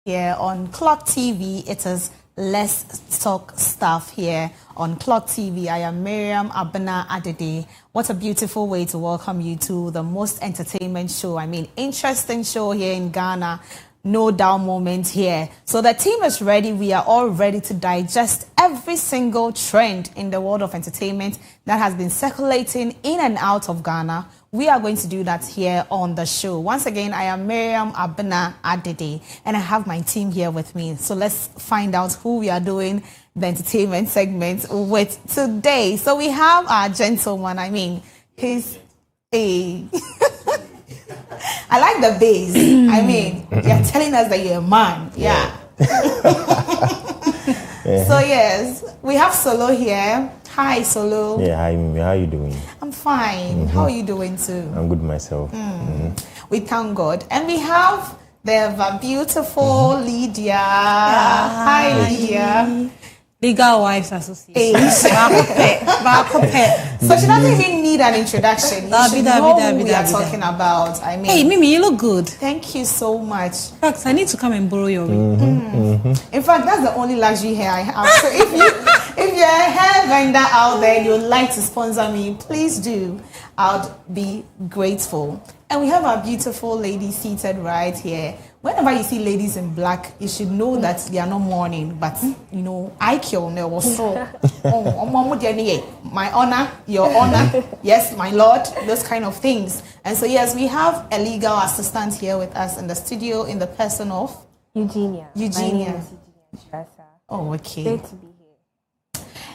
here on Clock TV. It is Let's Talk Stuff here on Clock TV. I am Miriam Abena Adede. What a beautiful way to welcome you to the most entertainment show. I mean, interesting show here in Ghana. No dull moment here. So the team is ready. We are all ready to digest every single trend in the world of entertainment that has been circulating in and out of Ghana. We are going to do that here on the show. Once again, I am Miriam Abena Adede, and I have my team here with me. So let's find out who we are doing the entertainment segment with today. So we have our gentleman. I mean, he's a... I like the bass. I mean, you're telling us that you're a man. Yeah. So yes, we have Solo here. Hi, Solo. Yeah, hi, Mimi. How are you doing? I'm fine. How are you doing too? I'm good myself. We thank God. And we have the beautiful Lydia. Hi, Lydia. Legal Wives Association. So she doesn't even need an introduction. You should know who we are talking about. I mean, hey, Mimi, you look good. Thank you so much. Fact, I need to come and borrow your wig. In fact, that's the only luxury hair I have. So if you're a hair vendor out there and you'd like to sponsor me, please do. I'd be grateful. And we have our beautiful lady seated right here. Whenever you see ladies in black, you should know that they are not mourning, but you know, I kill no was so. My honor, your honor, yes, my lord, those kind of things. And so yes, we have a legal assistant here with us in the studio in the person of Eugenia. Eugenia. My name is Eugenia Strasser. Oh, okay. Great to be here.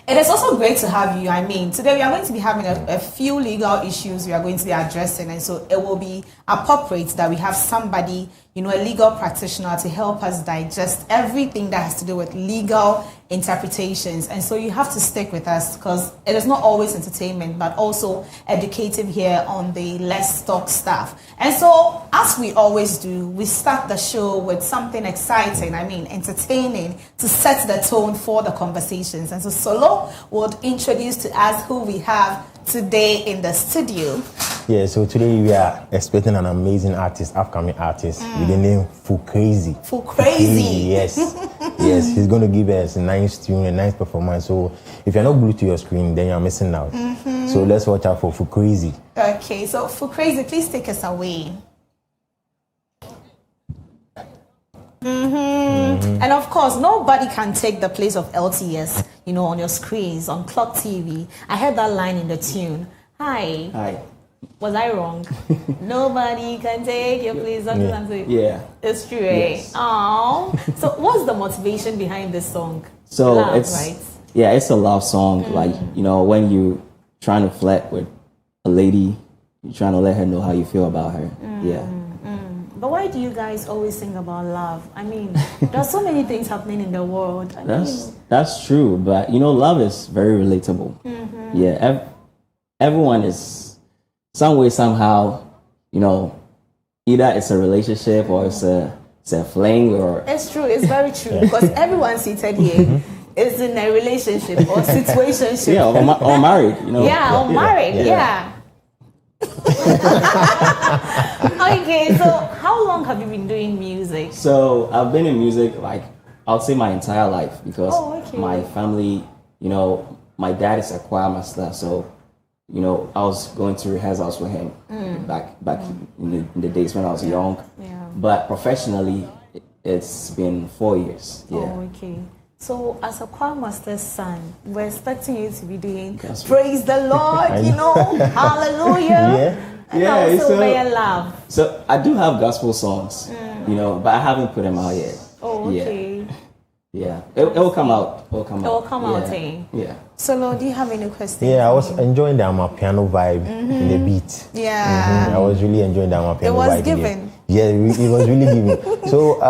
It is also great to have you. I mean, today we are going to be having a few legal issues we are going to be addressing, and so it will be appropriate that we have somebody, you know, a legal practitioner to help us digest everything that has to do with legal interpretations. And so you have to stick with us because it is not always entertainment, but also educative here on the Let's Talk Stuff. And so, as we always do, we start the show with something exciting, I mean, entertaining, to set the tone for the conversations. And so Solo would introduce to us who we have today in the studio. Yeah, so today we are expecting an amazing artist, upcoming artist, with the name Fucrazy. Fucrazy. Yes. Yes, he's going to give us a nice tune, a nice performance. So if you're not glued to your screen, then you're missing out. So let's watch out for Fucrazy. Okay, so Fucrazy, please take us away. And of course, nobody can take the place of LTS, you know, on your screens, on Clock TV. I heard that line in the tune. Hi. Hi. Was I wrong? Nobody can take your place. Yeah. It's true, eh? Yes. Oh. So what's the motivation behind this song? So Love, it's right? Yeah, it's a love song. Like, you know, when you trying to flirt with a lady, you're trying to let her know how you feel about her. Yeah. But why do you guys always sing about love? I mean, there's so many things happening in the world. That's true, but you know, love is very relatable. Yeah, everyone is some way, somehow, you know, either it's a relationship or it's a fling or... It's true, it's very true, because everyone seated here is in a relationship or situationship. Yeah, or married, you know. Yeah, or married, yeah. Okay, so how long have you been doing music? So I've been in music like I'll say my entire life because my family, you know, my dad is a choir master, so you know I was going to rehearsals with him back in the days when I was young. Yeah. But professionally, it's been 4 years. Yeah. Oh, okay. So, as a choir master's son, we're expecting you to be doing praise the Lord, you know, hallelujah, and also May Love. So, I do have gospel songs, you know, but I haven't put them out yet. Oh, okay. Yeah. It will come out. It will come out. Yeah. Solo, do you have any questions? Yeah, I was enjoying the Amapiano vibe in the beat. Yeah. I was really enjoying the Amapiano vibe. It was given. Yeah, it was really given. So,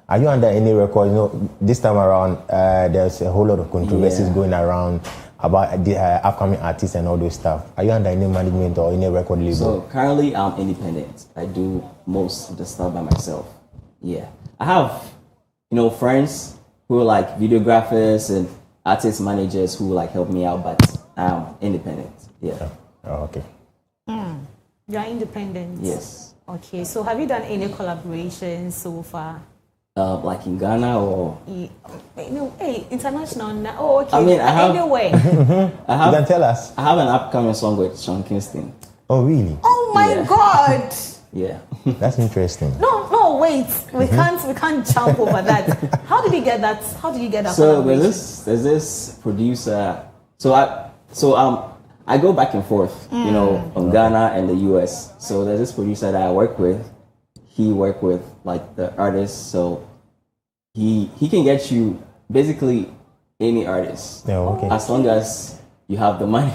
are you under any record? You know, this time around, there's a whole lot of controversies going around about the upcoming artists and all those stuff. Are you under any management or any record label? So currently, I'm independent. I do most of the stuff by myself. Yeah, I have, you know, friends who are like videographers and artist managers who like help me out, but I'm independent. Yeah. Oh, okay. You're independent. Yes. Okay. So have you done any collaborations so far? Like in Ghana or? No, hey, international. Oh, okay. I mean, I have. Anyway. You can tell us. I have an upcoming song with Sean Kingston. Oh, really? Oh my Yeah. God. Yeah. That's interesting. No, wait. We can't jump over that. How did you get that? So collaboration? there's this producer. So I go back and forth, you know, from Ghana and the US. So there's this producer that I work with. He work with like the artists, so he can get you basically any artist. Yeah, okay. As long as you have the money.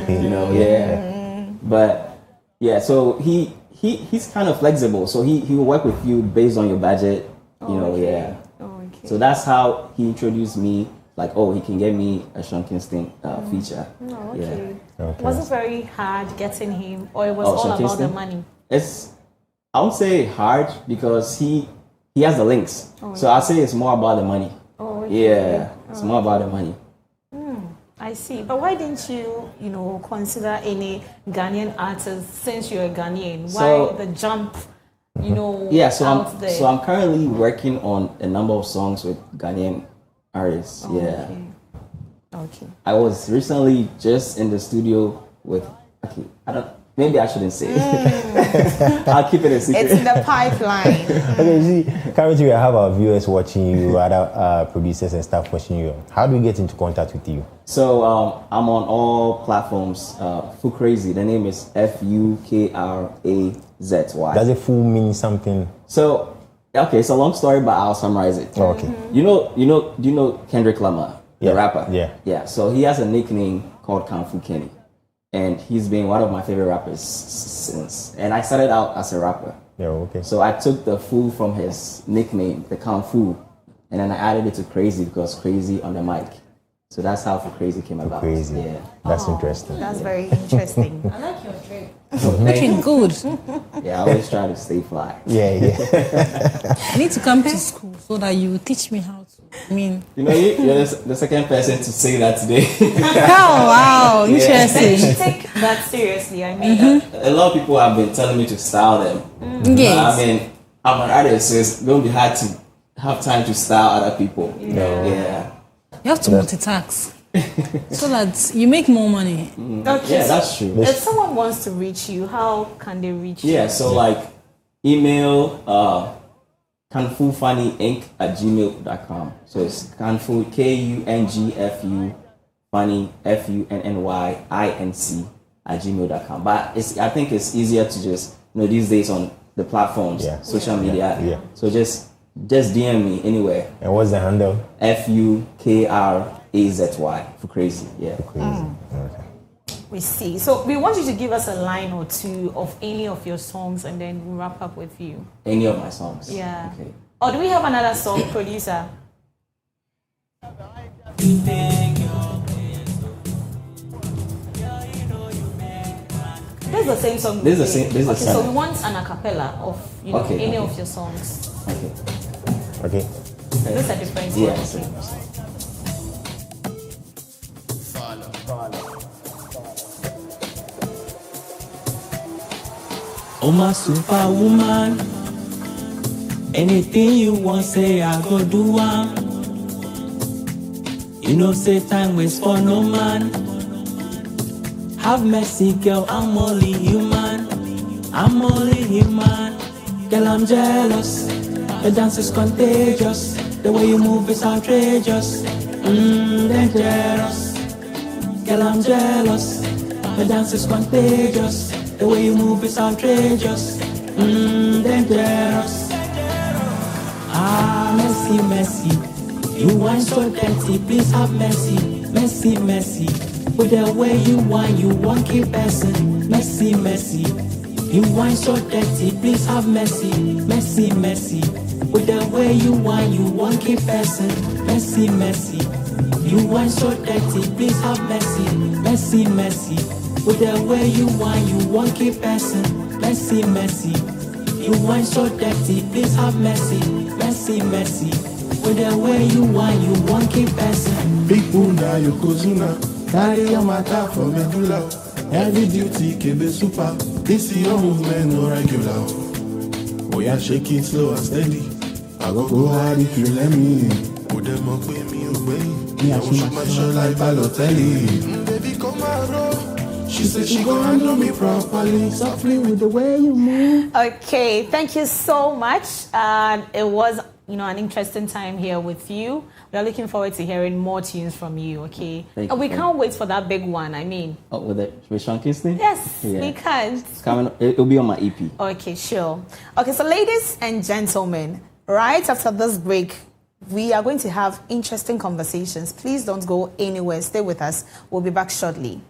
You know, yeah. But yeah, so he's kind of flexible. So he will work with you based on your budget. You know, yeah. Oh, okay. So that's how he introduced me. Like, oh, he can get me a Sean Kingston feature. Oh, okay. Yeah. Okay. Was it very hard getting him, or it was Oh, all Sean about the Kingston? money? I won't say hard because he has the links. So I say it's more about the money. Oh, okay. Yeah, it's more about the money. I see. But why didn't you, consider any Ghanaian artists since you're a Ghanaian? Why So- the jump, Yeah, so out there? I'm currently working on a number of songs with Ghanaian artists. yeah. Okay. I was recently just in the studio with maybe I shouldn't say it. I'll keep it a secret. It's in the pipeline. Okay, you see, currently we have our viewers watching you, other producers and stuff watching you. How do we get into contact with you? So I'm on all platforms. Fukrazy. The name is Fukrazy. Does it full mean something? So okay, it's a long story, but I'll summarize it. Oh, okay. Do you know Kendrick Lamar, Yeah, the rapper? yeah. Yeah. So he has a nickname called Kung Fu Kenny, and he's been one of my favorite rappers since. And I started out as a rapper. Yeah, okay. So I took the Fu from his nickname, the Kung Fu, and then I added it to Crazy because Crazy on the mic. So that's how Fukrazy came about. Crazy. Yeah. That's interesting. That's very interesting. I like your drink. Looking good. Yeah, I always try to stay fly. Yeah. I need to come to school so that you teach me how to. I mean, You're the second person to say that today. oh wow, interesting. Take that seriously. I mean, A lot of people have been telling me to style them. Yes. I mean, I'm an artist, so it's going to be hard to have time to style other people. Yeah. You have to multitask so that you make more money. okay. Yeah, that's true. If someone wants to reach you, how can they reach you? Yeah, so like email kungfufunnyinc@gmail.com. So it's kungfu KUNGFU funny FUNNYINC@gmail.com. But I think it's easier to just these days on the platforms, social media. Yeah. So just DM me anywhere. And what's the handle? FUKRAZY Fukrazy. Yeah. Crazy. Okay. We see. So we want you to give us a line or two of any of your songs, and then we'll wrap up with you. Any of my songs. Yeah. Okay. Or do we have another song, producer? This is the same song. This is the same- this is the okay, same. so we want an acapella of Okay, any okay. of your songs. Okay. Okay. Is this a different Yeah. song? Okay. Oh my superwoman, anything you want say I go do am. You know say time waits for no man. Have mercy girl, I'm only human. I'm only human. Girl I'm jealous, the dance is contagious. The way you move is outrageous. Dangerous. Girl I'm jealous, the dance is contagious. The way you move is outrageous. Dangerous. Ah, messy, messy. You whine so dirty, please have mercy. Messy, messy. With the way you want keep person. Messy, messy. You whine so dirty, please have mercy. Messy, messy. With the way you want keep person. Messy, messy. You whine so dirty, please have mercy. Messy, messy. With the way you want keep person. Messy, messy. You whine so dirty, please have mercy. Messy, messy. With the way you want keep person. Big Bunda Yokozuna, carry your matter for medulla. Heavy duty, kebe super. This is your movement, no regular. Oh yeah, shake it slow and steady. I go go hard if you let me. Put them up with me, obey. I wish my show like Balotelli. Baby, come around. She said she gon' handle me properly, softly with the way you move. Okay, thank you so much. It was, an interesting time here with you. We are looking forward to hearing more tunes from you, okay? Thank And we you. can't wait for that big one, With Sean Kingston? Yes, Yeah. we can. It's coming. It'll be on my EP. Okay, sure. Okay, so ladies and gentlemen, right after this break, we are going to have interesting conversations. Please don't go anywhere. Stay with us. We'll be back shortly.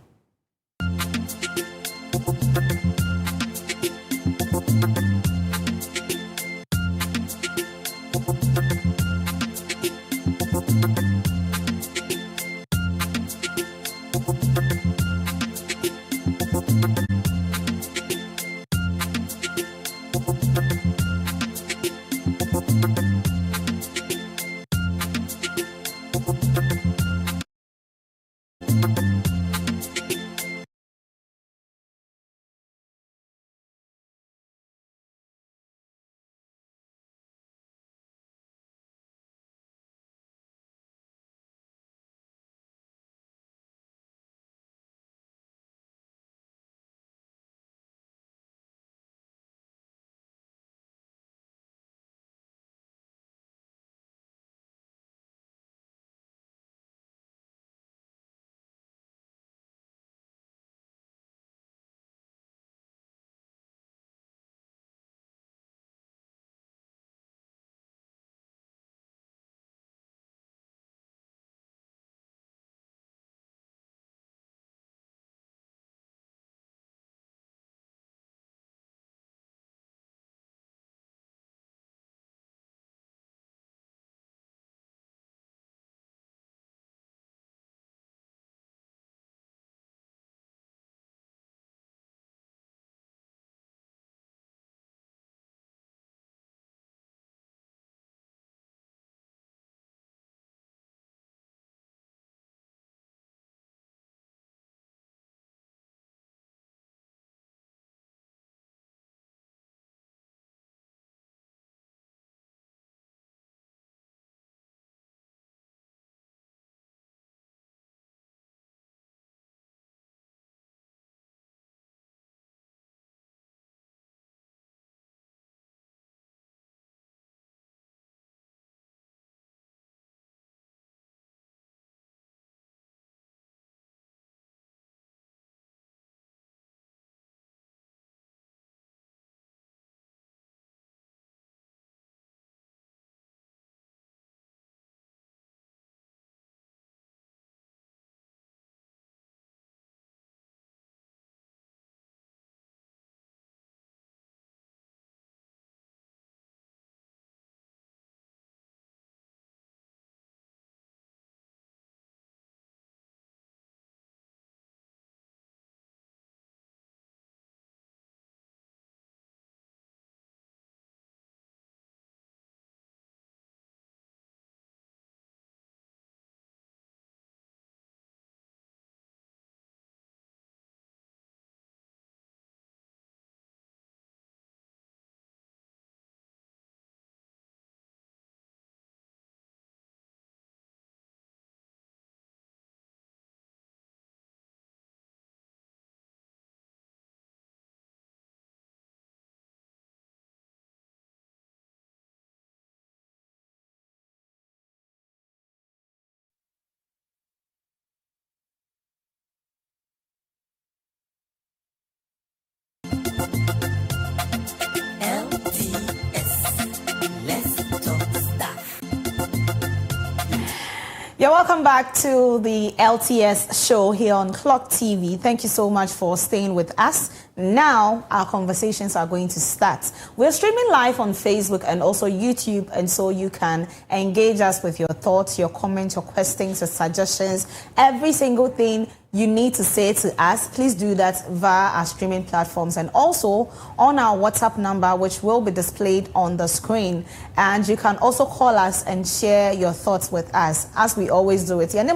You're welcome back to the LTS show here on Clock TV. Thank you so much for staying with us. Now, our conversations are going to start. We're streaming live on Facebook and also YouTube, and so you can engage us with your thoughts, your comments, your questions, your suggestions, every single thing you need to say to us, please do that via our streaming platforms and also on our WhatsApp number, which will be displayed on the screen. And you can also call us and share your thoughts with us, as we always do it. Into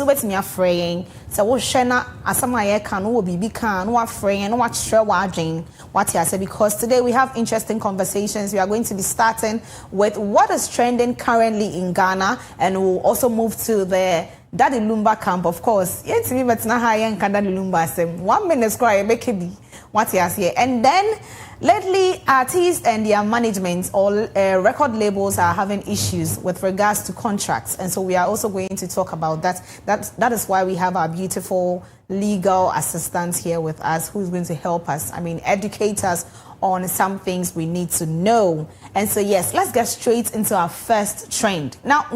bet me afraid. So we'll share na asama can no be can no afraid no share what you say, because today we have interesting conversations. We are going to be starting with what is trending currently in Ghana, and we'll also move to the Daddy Lumba camp, of course. Yes, me but na high and Daddy Lumba sem 1 minute square make be what you say. And then lately, artists and their management or record labels are having issues with regards to contracts, and so we are also going to talk about that. That is why we have our beautiful legal assistant here with us, who's going to help us. Educate us on some things we need to know. And so yes, let's get straight into our first trend. Now,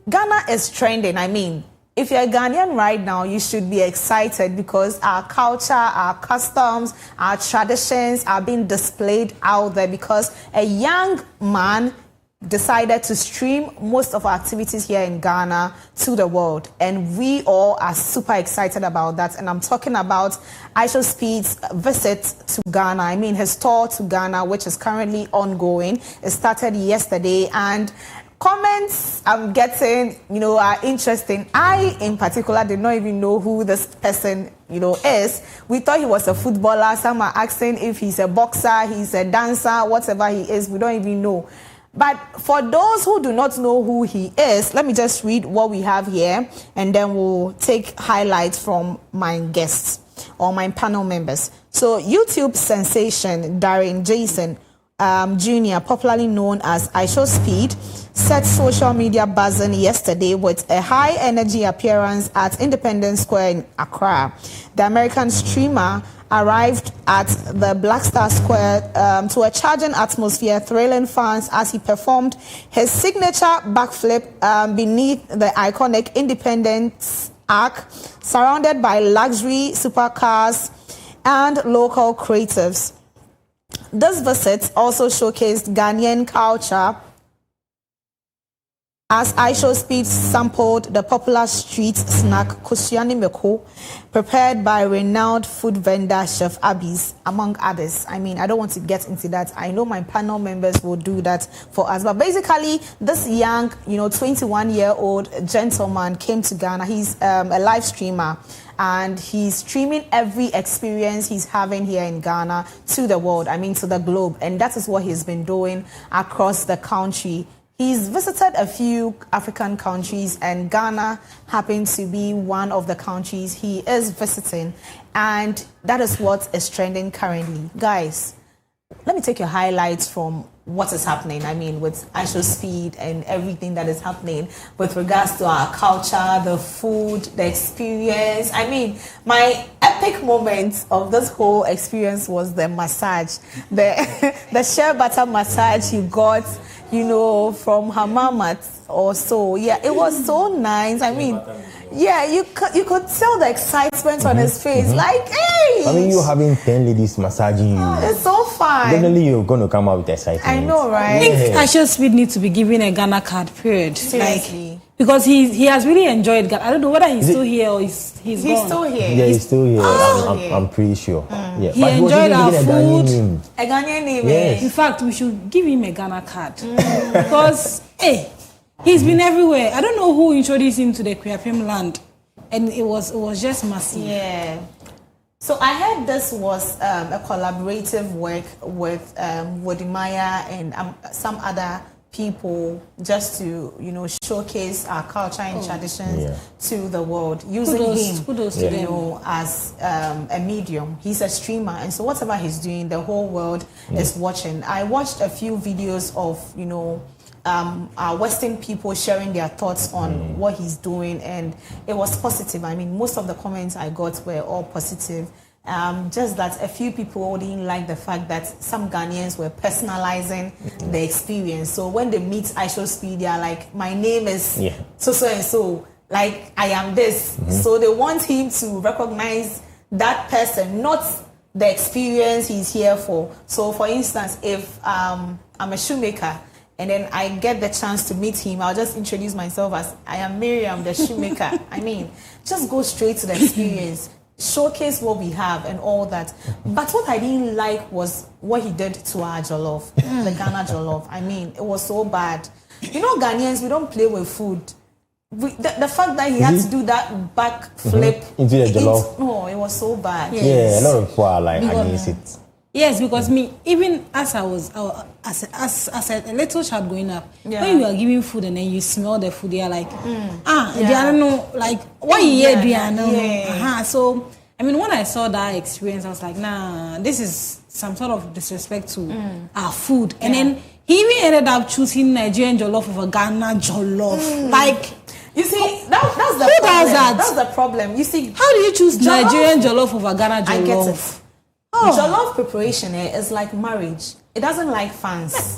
Ghana is trending. If you're a Ghanaian right now, you should be excited because our culture, our customs, our traditions are being displayed out there, because a young man decided to stream most of our activities here in Ghana to the world. And we all are super excited about that. And I'm talking about IShowSpeed's visit to Ghana. His tour to Ghana, which is currently ongoing. It started yesterday, and comments I'm getting, are interesting. I, in particular, did not even know who this person, is. We thought he was a footballer. Some are asking if he's a boxer, he's a dancer, whatever he is. We don't even know. But for those who do not know who he is, let me just read what we have here, and then we'll take highlights from my guests or my panel members. So, YouTube sensation Darren Jason Jr., popularly known as IShowSpeed, set social media buzzing yesterday with a high-energy appearance at Independence Square in Accra. The American streamer arrived at the Black Star Square to a charging atmosphere, thrilling fans as he performed his signature backflip beneath the iconic Independence Arch, surrounded by luxury supercars and local creatives. This visit also showcased Ghanaian culture, as IShowSpeed sampled the popular street snack Kusiani Meko, prepared by renowned food vendor Chef Abby's, among others. I don't want to get into that. I know my panel members will do that for us. But basically, this young, 21-year-old gentleman came to Ghana. He's a live streamer, and he's streaming every experience he's having here in Ghana to the world, to the globe. And that is what he's been doing across the country. He's visited a few African countries, and Ghana happens to be one of the countries he is visiting. And that is what is trending currently. Guys, let me take your highlights from what is happening. With IShowSpeed and everything that is happening with regards to our culture, the food, the experience. My epic moment of this whole experience was the massage, the shea butter massage he got, from her mama or so. Yeah, it was so nice. Yeah, you could tell the excitement on his face. Like, hey! You having 10 ladies massaging you. It's so fun. Definitely you're going to come out with excitement. I know, right? I think IShowSpeed needs to be given a Ghana card, period. Seriously. Because he has really enjoyed Ghana. I don't know whether he's still here or he's gone. Still here. Yeah, he's still here. Okay. I'm pretty sure. Yeah. He But enjoyed our food. A Ghanaian name. Yes. In fact, we should give him a Ghana card. Because, he's been everywhere. I don't know who introduced him to the Kriapim land. And it was just massive. Yeah. So I heard this was a collaborative work with Wodimaya and some other people, just to showcase our culture and traditions to the world, using kudos him to them. As a medium. He's a streamer, and so whatever he's doing, the whole world is watching. I watched a few videos of our Western people sharing their thoughts on what he's doing, and it was positive. Most of the comments I got were all positive. Just that a few people didn't like the fact that some Ghanaians were personalizing the experience. So when they meet IShowSpeed, they are like, my name is so and so, like I am this. So they want him to recognize that person, not the experience he's here for. So for instance, if I'm a shoemaker and then I get the chance to meet him, I'll just introduce myself as I am Miriam, the shoemaker. I mean, just go straight to the experience, showcase what we have and all that. But what I didn't like was what he did to our jollof, the Ghana jollof. I mean, it was so bad. You know, Ghanaians, we don't play with food. The fact that he had to do that back flip into the jollof. No, it was so bad. Yeah, a lot of people are like against it. Yes, because me, even as I was as a little child growing up, when you are giving food and then you smell the food, they are like, I don't know, like, what you hear, So, I mean, when I saw that experience, I was like, nah, this is some sort of disrespect to our food. And then he even ended up choosing Nigerian jollof over Ghana jollof. Like, you see, that's the who problem. does that? That's the problem. You see, how do you choose Nigerian jollof over Ghana jollof? I get it. Jollof preparation is like marriage. It doesn't like fans.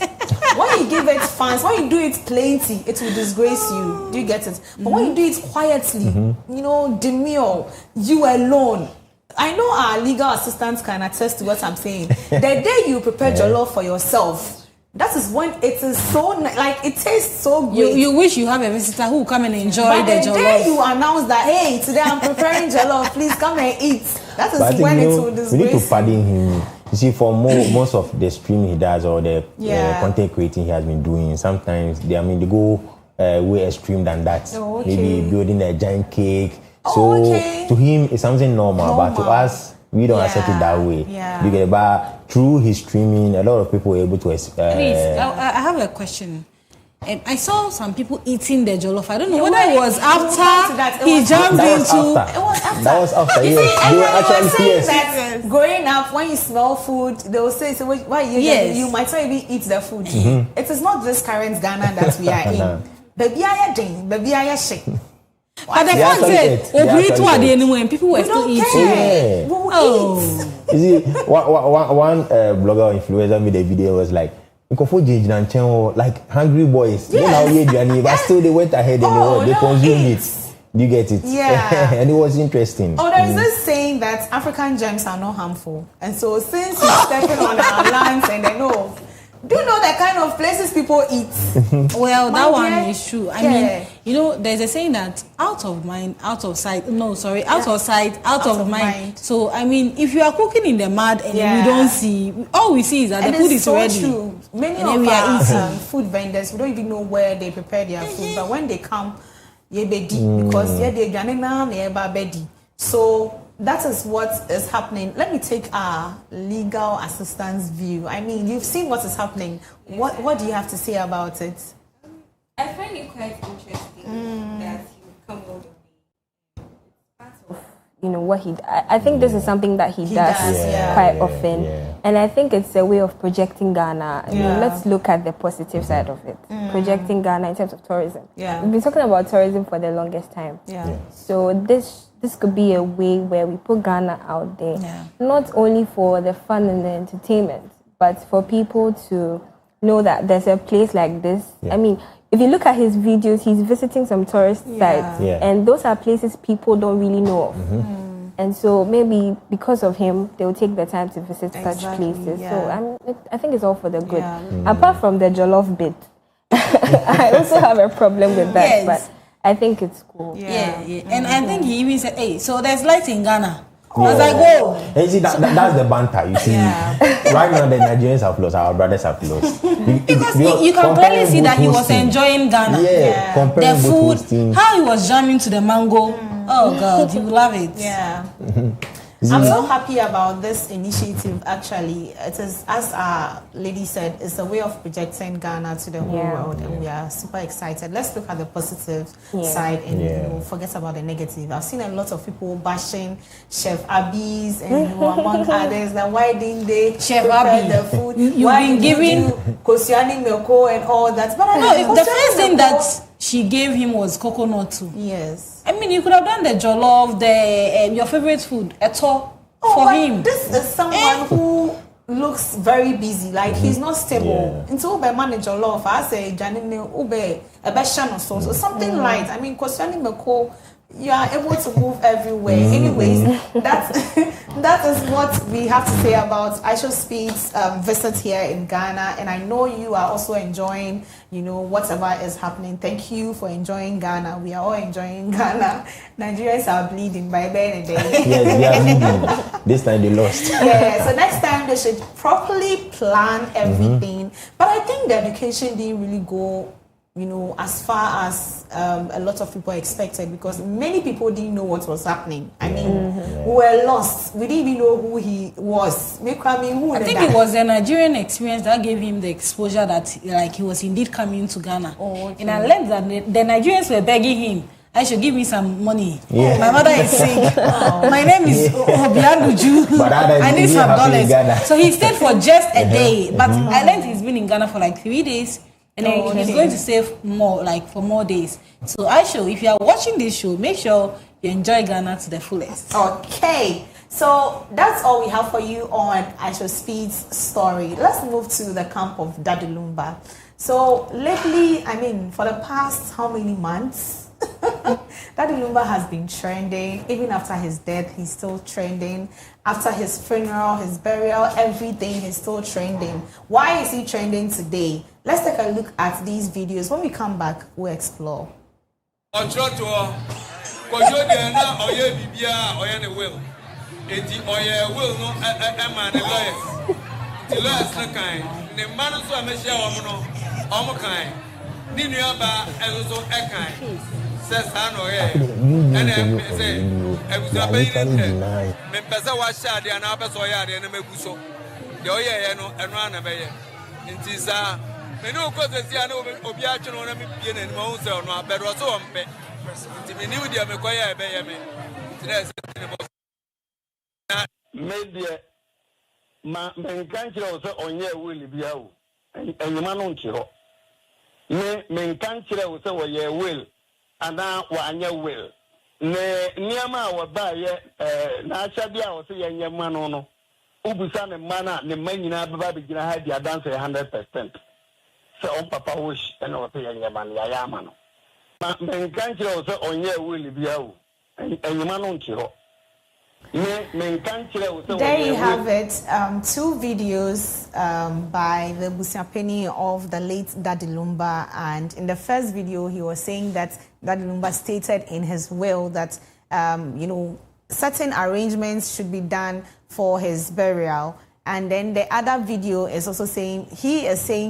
When you give it fans, when you do it plenty, it will disgrace you. Do you get it? But when you do it quietly, you know, demure, you alone. I know our legal assistants can attest to what I'm saying. The day you prepare jollof for yourself, that is when it is so like it tastes so good. You wish you have a visitor who will come and enjoy but the jollof. The day you announce that, hey, today I'm preparing jollof, please come and eat. That is when it will disgrace. We need to pardon him. You see, for most of the streaming he does or the content creating he has been doing, sometimes they go way extreme than that. Oh, okay. Maybe building a giant cake. So to him, it's something normal, but to us, we don't accept it that way. Because, but through his streaming, a lot of people were able to. Please, I have a question. I saw some people eating the jollof. I don't know whether it was after he jumped into. It was after. That was after. You Yes, see, they were everyone actually was saying yes. that growing up, when you smell food, they will say, "So why you might not even eat the food." It is not this current Ghana that we are in. Baby, I am baby, I am shake. But the fact that when people were still eating. We will eat. You see, one blogger or influencer made a video was like, like hungry boys. But still they went ahead and they consumed it. You get it? Yeah. And it was interesting. Oh, there is this saying that African gems are not harmful. And so since he's stepping on our lands and they know, do you know the kind of places people eat? Well, that one is true. I mean, you know, there's a saying that out of mind, out of sight. No, sorry, out of sight, out of mind. So, I mean, if you are cooking in the mud and we don't see, all we see is that the food is so ready. True. Many of our food vendors, we don't even know where they prepare their food. But when they come, because they so that is what is happening. Let me take our legal assistant's view. I mean, you've seen what is happening. What do you have to say about it? I find it quite interesting that he would come all the way. Part of, you know, what he. I think this is something that he does quite often, and I think it's a way of projecting Ghana. I mean, let's look at the positive side of it. Projecting Ghana in terms of tourism. We've been talking about tourism for the longest time. So this could be a way where we put Ghana out there, not only for the fun and the entertainment, but for people to know that there's a place like this. I mean, if you look at his videos, he's visiting some tourist sites, and those are places people don't really know of. And so maybe because of him, they'll take the time to visit such places. So I think it's all for the good. Apart from the jollof bit, I also have a problem with that, but I think it's cool. And I think he even said, hey, so there's light in Ghana. I was like, whoa. And you see, that's the banter. You see, right now the Nigerians have lost, our brothers have lost. Because you can clearly see that he was enjoying Ghana. The food, how he was jamming to the mango. Oh God, you love it. I'm so happy about this initiative. Actually, it is, as our lady said, it's a way of projecting Ghana to the whole world, and we are super excited. Let's look at the positive side and you know, forget about the negative. I've seen a lot of people bashing Chef Abby's and among others. That why didn't they prepare the food? You've been giving Kosiani Milko and all that. But the first thing that she gave him was coconut too. Yes. I mean, you could have done the jollof, your favorite food, for him. This is someone who looks very busy. Like he's not stable. Until Ube manage jollof, I say Janine Ube a bashano sauce or something light. I mean, Kosiani Milko, you are able to move everywhere. Anyways, that is what we have to say about Aisha Speed's visit here in Ghana, and I know you are also enjoying, whatever is happening. Thank you for enjoying Ghana. We are all enjoying Ghana. Nigerians are bleeding by Ben and day. Yes, they are bleeding. This time they lost. Yeah, so next time they should properly plan everything. But I think the education didn't really go, as far as a lot of people expected, because many people didn't know what was happening. I mean, we were lost. We didn't even know who he was. I think it was a Nigerian experience that gave him the exposure that he was indeed coming to Ghana. Oh, okay. And I learned that the Nigerians were begging him, I should give me some money. Yeah. My mother is sick. My name is Obianuju. I need some dollars. So he stayed for just a day. But I learned he's been in Ghana for 3 days. And then he's going to save more, for more days. So Aisha, if you are watching this show, make sure you enjoy Ghana to the fullest. Okay. So that's all we have for you on Aisha Speed's story. Let's move to the camp of Daddy Lumba. So lately, for the past how many months, Daddy Lumba has been trending. Even after his death, he's still trending. After his funeral, his burial, everything, he's still trending. Why is he trending today? Let's take a look at these videos. When we come back, we'll explore. Says and say, Pesa was shady and Abbas or Yard and Mebuso. The Oya and run away. In Tisa, they know because the Ziano Obiacho on a and Mose or not, but also on pay. To be new, dear Macoya, Bayame. Maybe my country also on your will be out, and your man on Chiro. Men country also on your will. And now, one will. Nearma or buy Nashabia or say young man on Ubusan and Mana, the men in Ababina had their dance 100%. So, Papa wish and also young man, Yamano. Men country also on your will be out, and your man on Chiro. There you have it. 2 videos by the Busiapeni of the late Daddy Lumba, and in the first video he was saying that Daddy Lumba stated in his will that certain arrangements should be done for his burial, and then the other video is also saying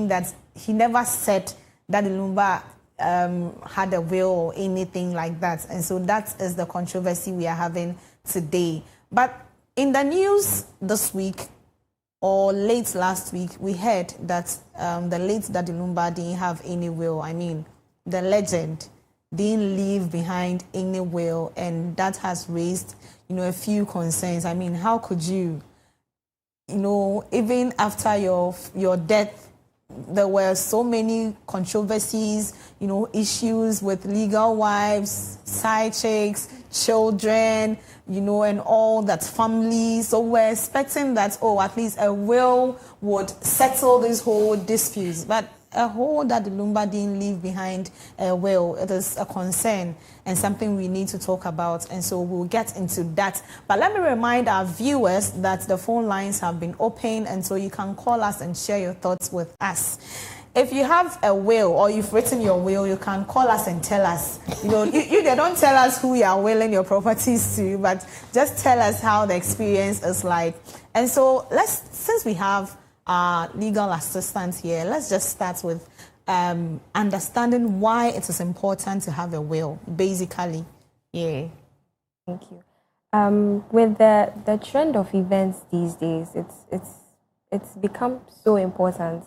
that he never said Daddy Lumba had a will or anything like that, and so that is the controversy we are having today. But in the news this week or late last week, we heard that the late Daddy Lumba didn't have any will. The legend didn't leave behind any will, and that has raised, a few concerns. How could you, even after your death, there were so many controversies, issues with legal wives, side chicks, children, and all that, family. So we're expecting that, at least a will would settle this whole disputes. But a whole Daddy Lumba didn't leave behind a will. It is a concern and something we need to talk about. And so we'll get into that. But let me remind our viewers that the phone lines have been open, and so you can call us and share your thoughts with us. If you have a will or you've written your will, you can call us and tell us. They don't tell us who you are willing your properties to, but just tell us how the experience is like. And so since we have our legal assistant here, let's just start with understanding why it is important to have a will, basically. Yeah. Thank you. With the trend of events these days, it's become so important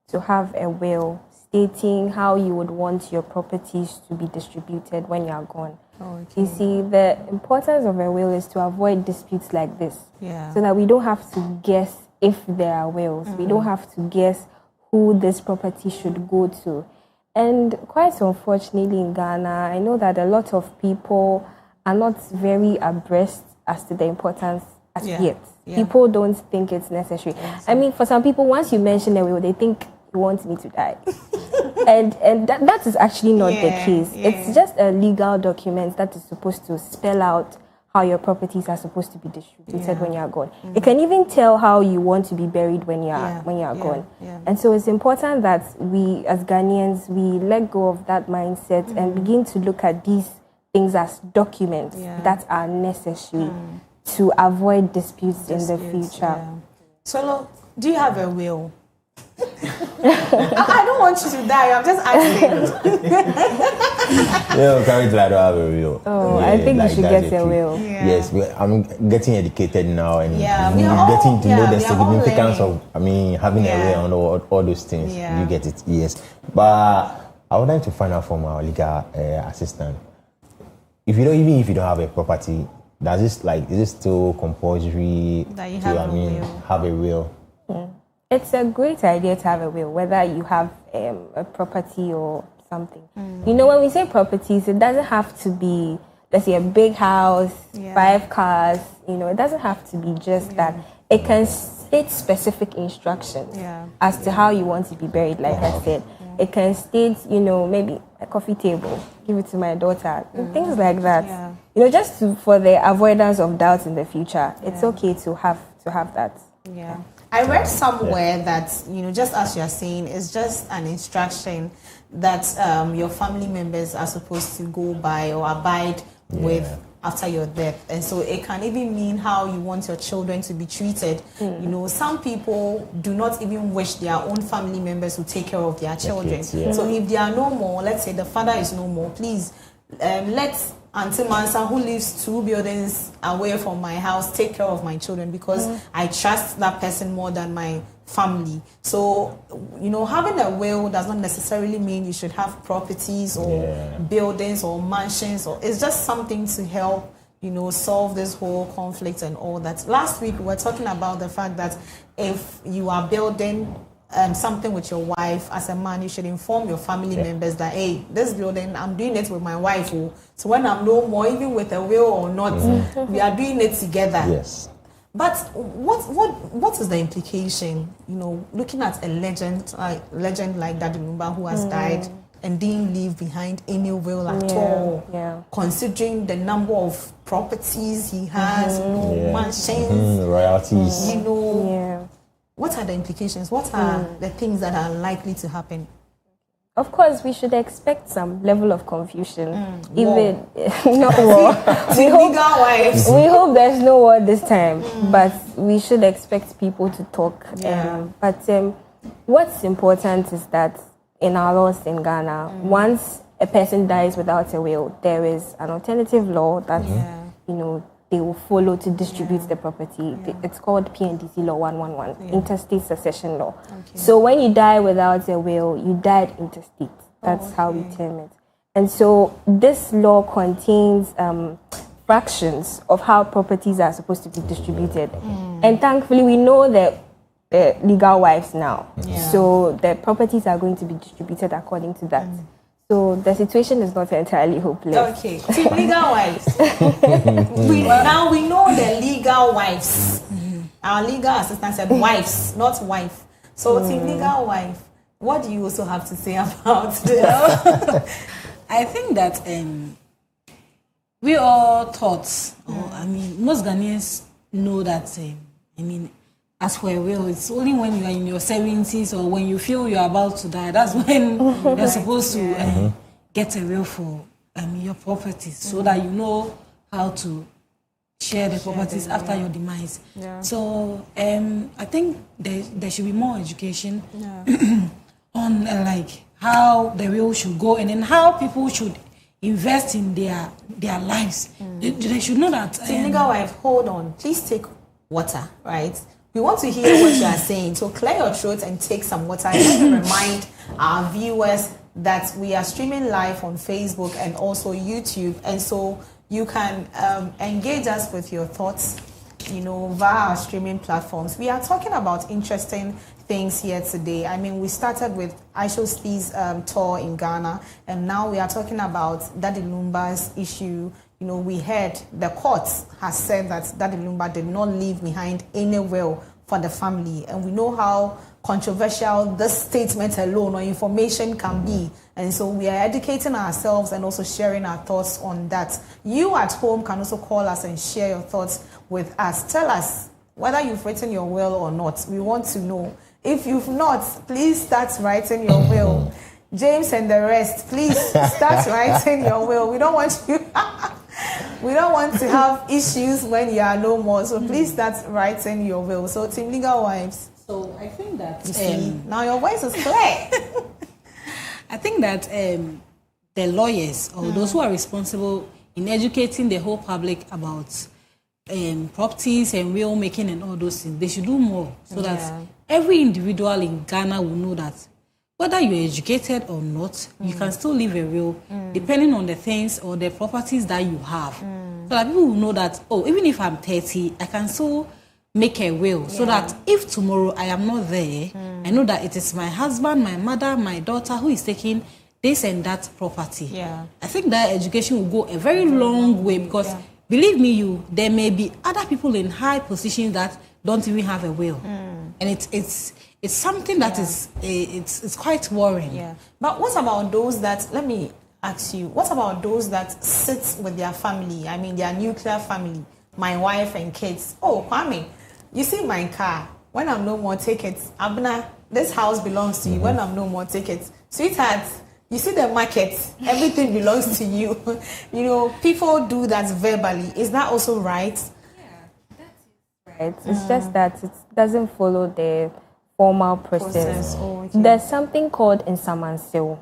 to have a will stating how you would want your properties to be distributed when you are gone. Oh, okay. You see, the importance of a will is to avoid disputes like this. Yeah. So that we don't have to guess if there are wills. Mm-hmm. We don't have to guess who this property should go to. And quite unfortunately in Ghana, I know that a lot of people are not very abreast as to the importance as yet. Yeah. People don't think it's necessary. For some people, once you mention a will, they think you want me to die. and that is actually not the case. It's just a legal document that is supposed to spell out how your properties are supposed to be distributed when you are gone. It can even tell how you want to be buried when you are gone. And so it's important that we as Ghanaians, we let go of that mindset and begin to look at these things as documents that are necessary to avoid disputes in the future. Solo, do you have a will? I don't want you to die. I'm just asking. Currently I don't have a will. I think you should get a will. Yes, I'm getting educated now and getting to know the significance of, having a will and all those things. You get it, yes. But I would like to find out from our legal assistant. If you don't have a property, is it still compulsory that you have a will? It's a great idea to have a will, whether you have a property or something. You know, when we say properties, it doesn't have to be, let's say, a big house, 5 cars. You know, it doesn't have to be just that. It can state specific instructions as to how you want to be buried, like I said. It can state, maybe a coffee table, give it to my daughter, things like that. You know, just for the avoidance of doubt in the future, it's okay to have that. I read somewhere that, just as you're saying, it's just an instruction that your family members are supposed to go by or abide with after your death. And so it can even mean how you want your children to be treated. Some people do not even wish their own family members to take care of their children. So if they are no more, let's say the father is no more, please let Auntie Mansa, who lives 2 buildings away from my house, take care of my children because I trust that person more than my family. So, having a will does not necessarily mean you should have properties or buildings or mansions. It's just something to help, solve this whole conflict and all that. Last week, we were talking about the fact that if you are building something with your wife, as a man, you should inform your family members that, hey, this building, I'm doing it with my wife. So when I'm no more, even with a will or not, we are doing it together. Yes. But what is the implication? Looking at a legend like Daddy Lumumba, who has died and didn't leave behind any will at all. Considering the number of properties he has, mansions, royalties. What are the implications? What are the things that are likely to happen? Of course, we should expect some level of confusion. Even not war. We hope there's no war this time, but we should expect people to talk. But what's important is that in our laws in Ghana, once a person dies without a will, there is an alternative law that they will follow to distribute the property. It's called PNDC Law 111, Interstate Succession Law. So when you die without a will, you died interstate. That's how we term it. And so this law contains fractions of how properties are supposed to be distributed. And thankfully, we know that legal wives now. So the properties are going to be distributed according to that. So the situation is not entirely hopeless. Okay, Team Legal Wives. Now we know the legal wives. Our legal assistant said wives, not wife. So Team Legal Wife, what do you also have to say about this? I think that we all thought, most Ghanaians know that, as for a will, it's only when you are in your 70s or when you feel you're about to die, that's when you're supposed to get a will for your properties so that you know how to share the properties after your demise. So I think there should be more education on how the will should go and then how people should invest in their lives. They should know that. Legal Wife, hold on. Please take water, right? We want to hear what you are saying. So clear your throat and take some water. I want to remind our viewers that we are streaming live on Facebook and also YouTube. And so you can engage us with your thoughts, via our streaming platforms. We are talking about interesting things here today. We started with Aisha Stee's tour in Ghana, and now we are talking about Daddy Lumumba's issue. We heard the court has said that Daddy Lumumba did not leave behind any will for the family. And we know how controversial this statement alone or information can be. And so we are educating ourselves and also sharing our thoughts on that. You at home can also call us and share your thoughts with us. Tell us whether you've written your will or not. We want to know. If you've not, please start writing your will. James and the rest, please start writing your will. We don't want you... We don't want to have issues when you are no more. So please start writing your will. So Team Legal Wives. So I think that... You see, now your voice is clear. I think that the lawyers or those who are responsible in educating the whole public about properties and will making and all those things, they should do more so that every individual in Ghana will know that whether you're educated or not, you can still leave a will depending on the things or the properties that you have. So that people will know that, oh, even if I'm 30, I can still make a will so that if tomorrow I am not there, I know that it is my husband, my mother, my daughter who is taking this and that property. I think that education will go a very long way because believe me, there may be other people in high positions that don't even have a will. And it's something that is it's quite worrying. But what about those that, let me ask you, what about those that sit with their family? I mean, their nuclear family, my wife and kids. Oh, Kwame, you see my car. When I'm no more, take it. Abna, this house belongs to you. When I'm no more, take it. Sweetheart, you see the market. Everything belongs to you. You know, people do that verbally. Is that also right? Yeah, that's right. It's just that it doesn't follow the formal process. There's something called insamansew.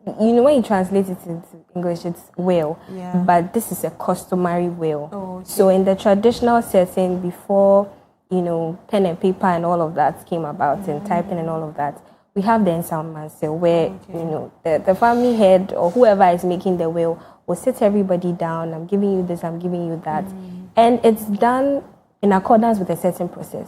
You know, when you translate it into English, it's will. But this is a customary will. So in the traditional setting, before, you know, pen and paper and all of that came about and typing and all of that, we have the insamansew where, you know, the family head or whoever is making the will sit everybody down. I'm giving you this, I'm giving you that. And it's done in accordance with a certain process.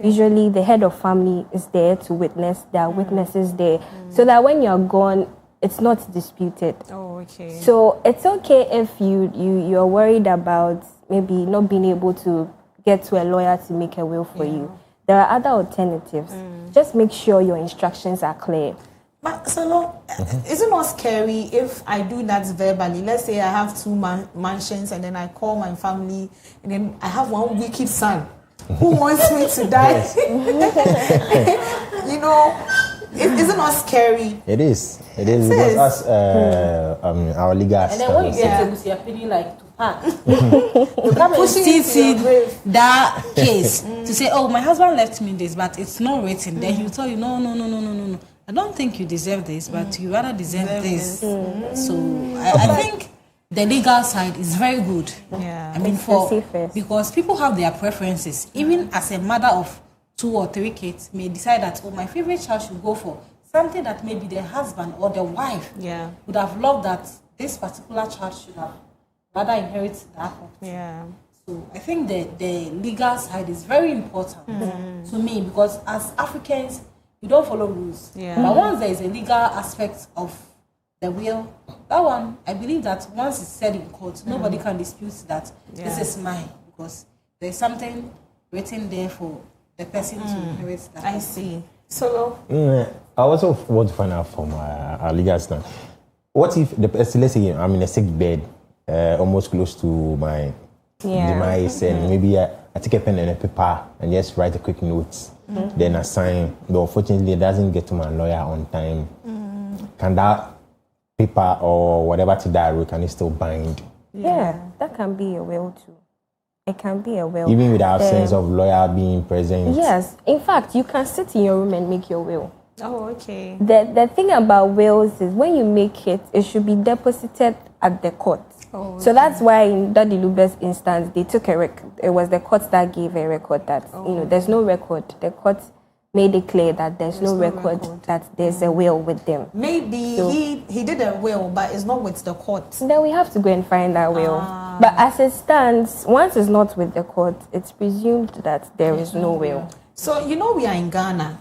Usually the head of family is there to witness. There are witnesses there. So that when you're gone, it's not disputed. So it's okay if you're worried about maybe not being able to get to a lawyer to make a will for you. There are other alternatives. Just make sure your instructions are clear. But Solo, is it not scary if I do that verbally? Let's say I have two mansions and then I call my family and then I have one wicked son who wants me to die. You know, is it not scary? It is. It is because us, our legal and then when you get to you're feeling like to pack. You come and see that case to say, oh, my husband left me this, but it's not written. Then he'll tell you, no. I don't think you deserve this, but you rather deserve this. So I think the legal side is very good. I mean, because people have their preferences. Even as a mother of 2 or 3 kids may decide that, oh, my favorite child should go for something that maybe the husband or the wife would have loved that this particular child should have rather inherit that property. So I think the legal side is very important to me because as Africans, you don't follow rules. But once there is a legal aspect of the will, that one, I believe that once it's said in court, nobody can dispute that this is mine because there's something written there for the person to inherit that. I see. So, I also want to find out from our legal stand. What if the person, let's say I'm in a sick bed, almost close to my demise, and maybe I take a pen and a paper and just write a quick note. Then I sign. But unfortunately, it doesn't get to my lawyer on time. Can that paper or whatever to that will, can it still bind? Yeah, that can be a will too. It can be a will. Even with the absence of lawyer being present? Yes. In fact, you can sit in your room and make your will. Okay. The thing about wills is when you make it, it should be deposited at the court. So that's why in Daddy Lube's instance, they took a record. It was the court that gave a record that, there's no record. The court made it clear that there's no record that there's a will with them. Maybe he did a will, but it's not with the court. Then we have to go and find that will. But as it stands, once it's not with the court, it's presumed that there is no will. So, we are in Ghana.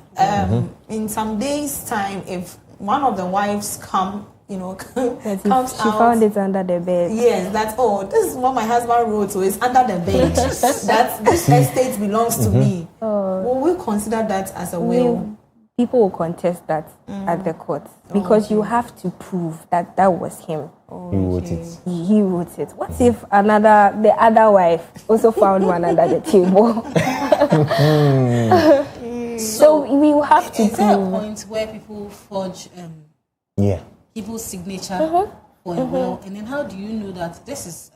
In some days' time, if one of the wives comes out. She found it under the bed. Yes, this is what my husband wrote, so it's under the bed. That this estate belongs to me. Will we consider that as a will? People will contest that at the court because you have to prove that that was him. He wrote it. He wrote it. What if the other wife also found one under the table? So we will have to. Is there a point where people forge people's signature for a will, and then how do you know that this is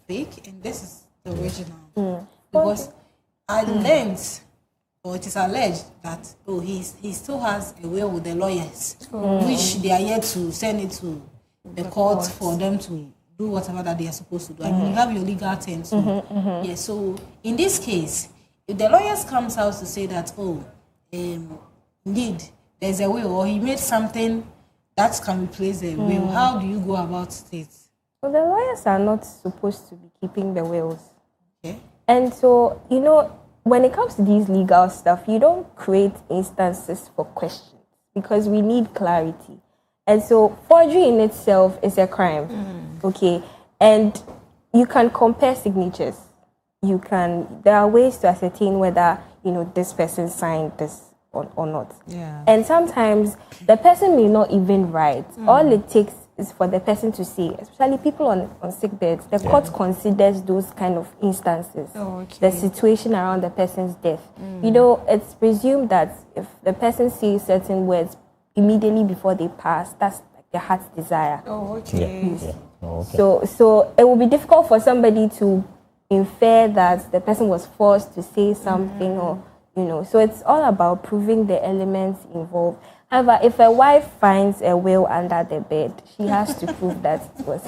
fake and this is the original? Because I learned, or it is alleged that he still has a will with the lawyers, which they are yet to send it to the court for them to do whatever that they are supposed to do. I mean, you have your legal terms. Yeah. So in this case, if the lawyers comes out to say that indeed there's a will, or he made something that can replace the will, how do you go about it? Well, the lawyers are not supposed to be keeping the wills. Okay. And so, when it comes to these legal stuff, you don't create instances for questions because we need clarity. And so forgery in itself is a crime, okay? And you can compare signatures. There are ways to ascertain whether, this person signed this or not. Yeah. And sometimes the person may not even write. All it takes is for the person to say, especially people on sick beds, the court considers those kind of instances, the situation around the person's death. It's presumed that if the person says certain words immediately before they pass, that's like the heart's desire. So it will be difficult for somebody to infer that the person was forced to say something or, so it's all about proving the elements involved. However, if a wife finds a will under the bed, she has to prove that it was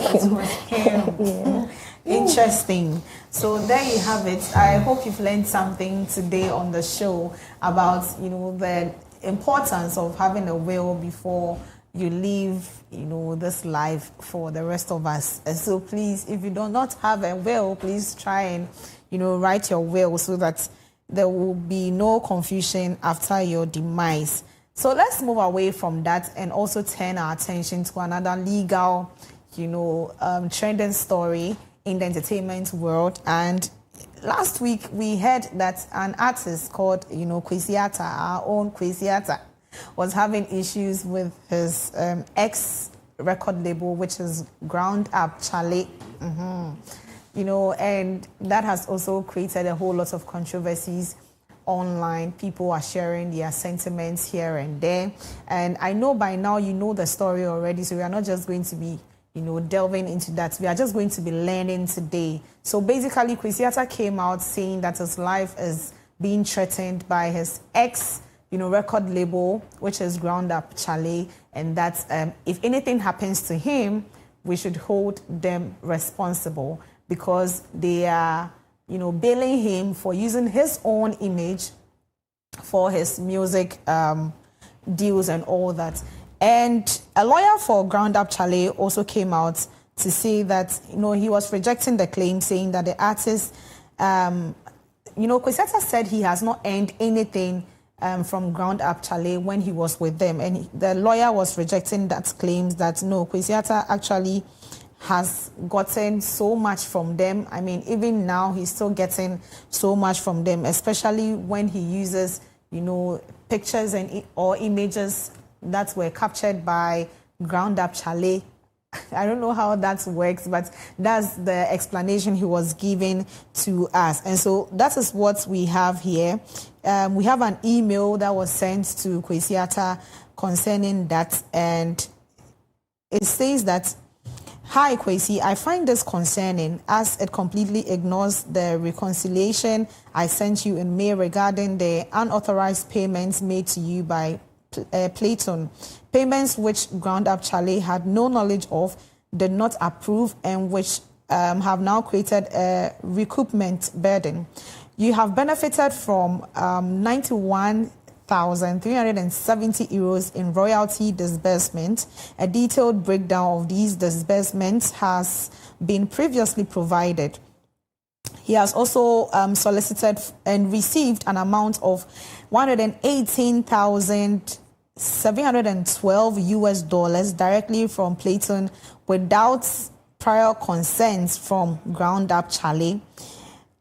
him. Interesting. So there you have it. I hope you've learned something today on the show about, the importance of having a will before you leave, this life for the rest of us. And so please, if you do not have a will, please try and, write your will so that there will be no confusion after your demise. So let's move away from that and also turn our attention to another legal, trending story in the entertainment world. And last week we heard that an artist called, Kwesi Arthur, our own Kwesi Arthur, was having issues with his ex record label, which is Ground Up Charlie. And that has also created a whole lot of controversies online. People are sharing their sentiments here and there. And I know by now you know the story already, so we are not just going to be, delving into that. We are just going to be learning today. So basically, Kwesi Arthur came out saying that his life is being threatened by his ex, record label, which is Ground Up Charlie, and that if anything happens to him, we should hold them responsible because they are, bailing him for using his own image for his music deals and all that. And a lawyer for Ground Up Charlie also came out to say that, he was rejecting the claim, saying that the artist, Kwesi Arthur said he has not earned anything from Ground Up Charlie when he was with them. And the lawyer was rejecting that claims that, no, Kwesi Arthur actually has gotten so much from them. I mean, even now he's still getting so much from them, especially when he uses, pictures or images that were captured by Ground Up Charlie. I don't know how that works, but that's the explanation he was giving to us. And so that is what we have here. We have an email that was sent to Kwesi Arthur concerning that, and it says that, "Hi Kwesi, I find this concerning as it completely ignores the reconciliation I sent you in May regarding the unauthorized payments made to you by Playtone. Payments which Ground Up Charlie had no knowledge of, did not approve, and which have now created a recoupment burden. You have benefited from 91,370 euros in royalty disbursement. A detailed breakdown of these disbursements has been previously provided. He has also solicited and received an amount of $118,712 directly from Playtone without prior consent from Ground Up Charlie.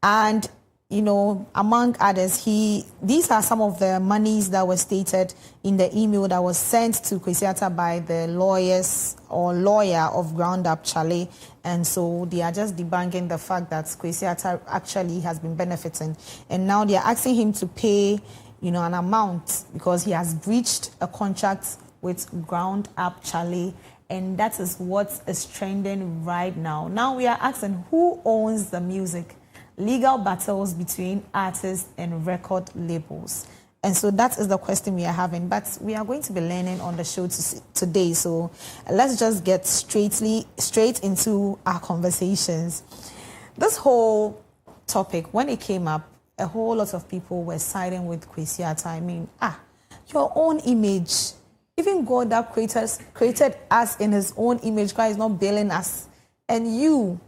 And you know, among others, these are some of the monies that were stated in the email that was sent to Kwesi Arthur by the lawyer of Ground Up Charlie. And so they are just debunking the fact that Kwesi Arthur actually has been benefiting. And now they are asking him to pay, you know, an amount because he has breached a contract with Ground Up Charlie. And that is what is trending right now. Now we are asking, who owns the music? Legal battles between artists and record labels. And so that is the question we are having. But we are going to be learning on the show today. So let's just get straight into our conversations. This whole topic, when it came up, a whole lot of people were siding with Kwesi Arthur. I mean, your own image. Even God that created us in his own image, God is not billing us. And you,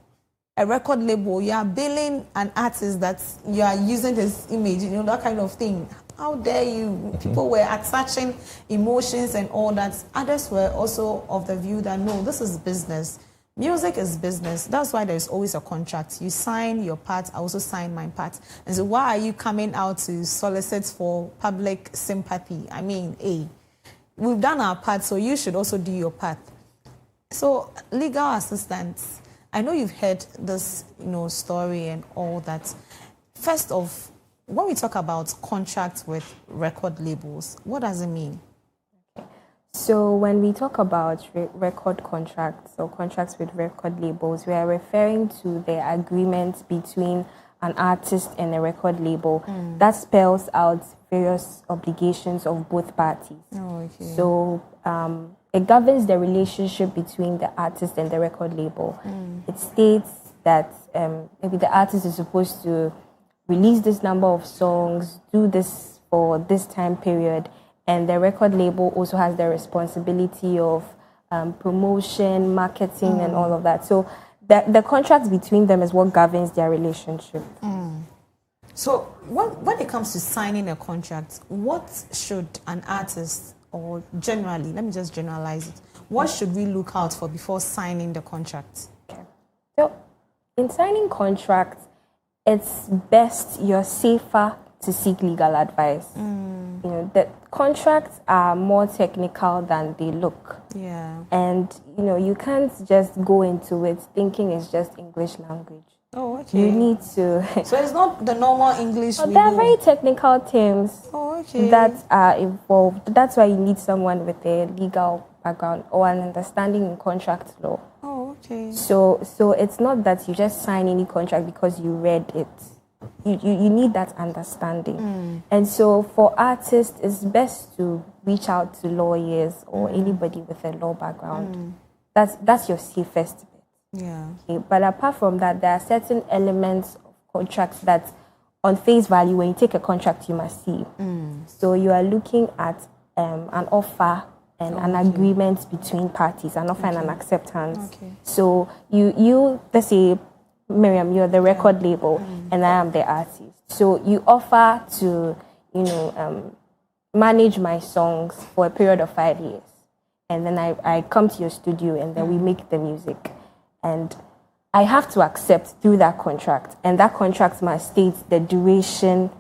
a record label, you are billing an artist that you are using his image, you know, that kind of thing. How dare you? People were attaching emotions and all that. Others were also of the view that, no, this is business. Music is business. That's why there's always a contract. You sign your part, I also sign my part. And so why are you coming out to solicit for public sympathy? I mean, we've done our part, so you should also do your part. So legal assistance, I know you've heard this, you know, story and all that. First off, when we talk about contracts with record labels, what does it mean? So when we talk about record contracts or contracts with record labels, we are referring to the agreement between an artist and a record label that spells out various obligations of both parties. So it governs the relationship between the artist and the record label. It states that maybe the artist is supposed to release this number of songs, do this for this time period, and the record label also has the responsibility of promotion, marketing, and all of that. So the contract between them is what governs their relationship. So when it comes to signing a contract, what should an artist, or generally, let me just generalize it, what should we look out for before signing the contract? Okay. So in signing contracts, it's best, you're safer to seek legal advice. You know, the contracts are more technical than they look. Yeah. And, you know, you can't just go into it thinking it's just English language. Oh, okay. You need to... So it's not the normal English there are very technical terms that are involved. That's why you need someone with a legal background or an understanding in contract law. Oh, okay. So it's not that you just sign any contract because you read it. You need that understanding. And so for artists, it's best to reach out to lawyers or anybody with a law background. That's your safest bet. Yeah. Okay, but apart from that, there are certain elements of contracts that on face value, when you take a contract, you must see. So you are looking at an offer and an agreement between parties, an offer and an acceptance. So you let's say, Miriam, you're the record label and I am the artist. So you offer to, you know, manage my songs for a period of 5 years. And then I come to your studio and then we make the music. And I have to accept through that contract. And that contract must state the duration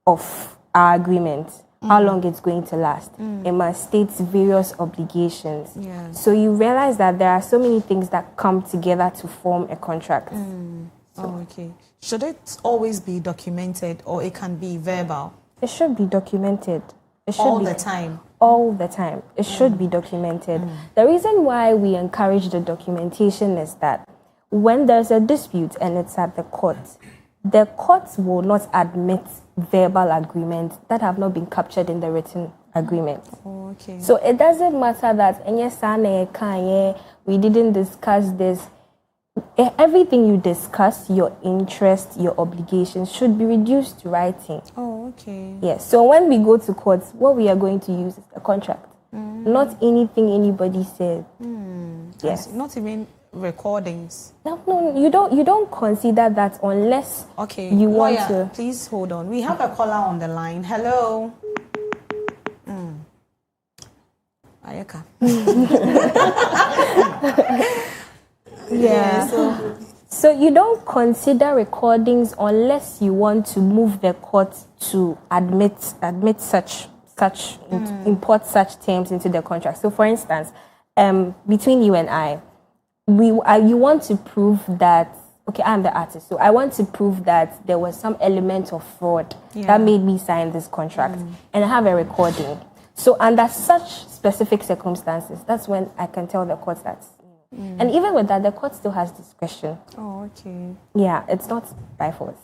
of our agreement, how long it's going to last. It must state various obligations. So you realize that there are so many things that come together to form a contract. Okay. Should it always be documented or it can be verbal? It should be documented. It should all be the time. All the time. It should be documented. The reason why we encourage the documentation is that when there's a dispute and it's at the courts will not admit verbal agreements that have not been captured in the written agreement. So it doesn't matter that we didn't discuss this. Everything you discuss, your interest, your obligations, should be reduced to writing. Yes. So when we go to courts, what we are going to use is a contract, not anything anybody said. Yes. Not even recordings. No, you don't consider that unless you want to. Please hold on. We have a caller on the line. Hello. Ayaka. So you don't consider recordings unless you want to move the court to admit such import such terms into the contract. So, for instance, between you and I, you want to prove that. Okay, I'm the artist, so I want to prove that there was some element of fraud that made me sign this contract, and I have a recording. So under such specific circumstances, that's when I can tell the court that. And even with that, the court still has discretion. Oh, okay. Yeah, it's not by force.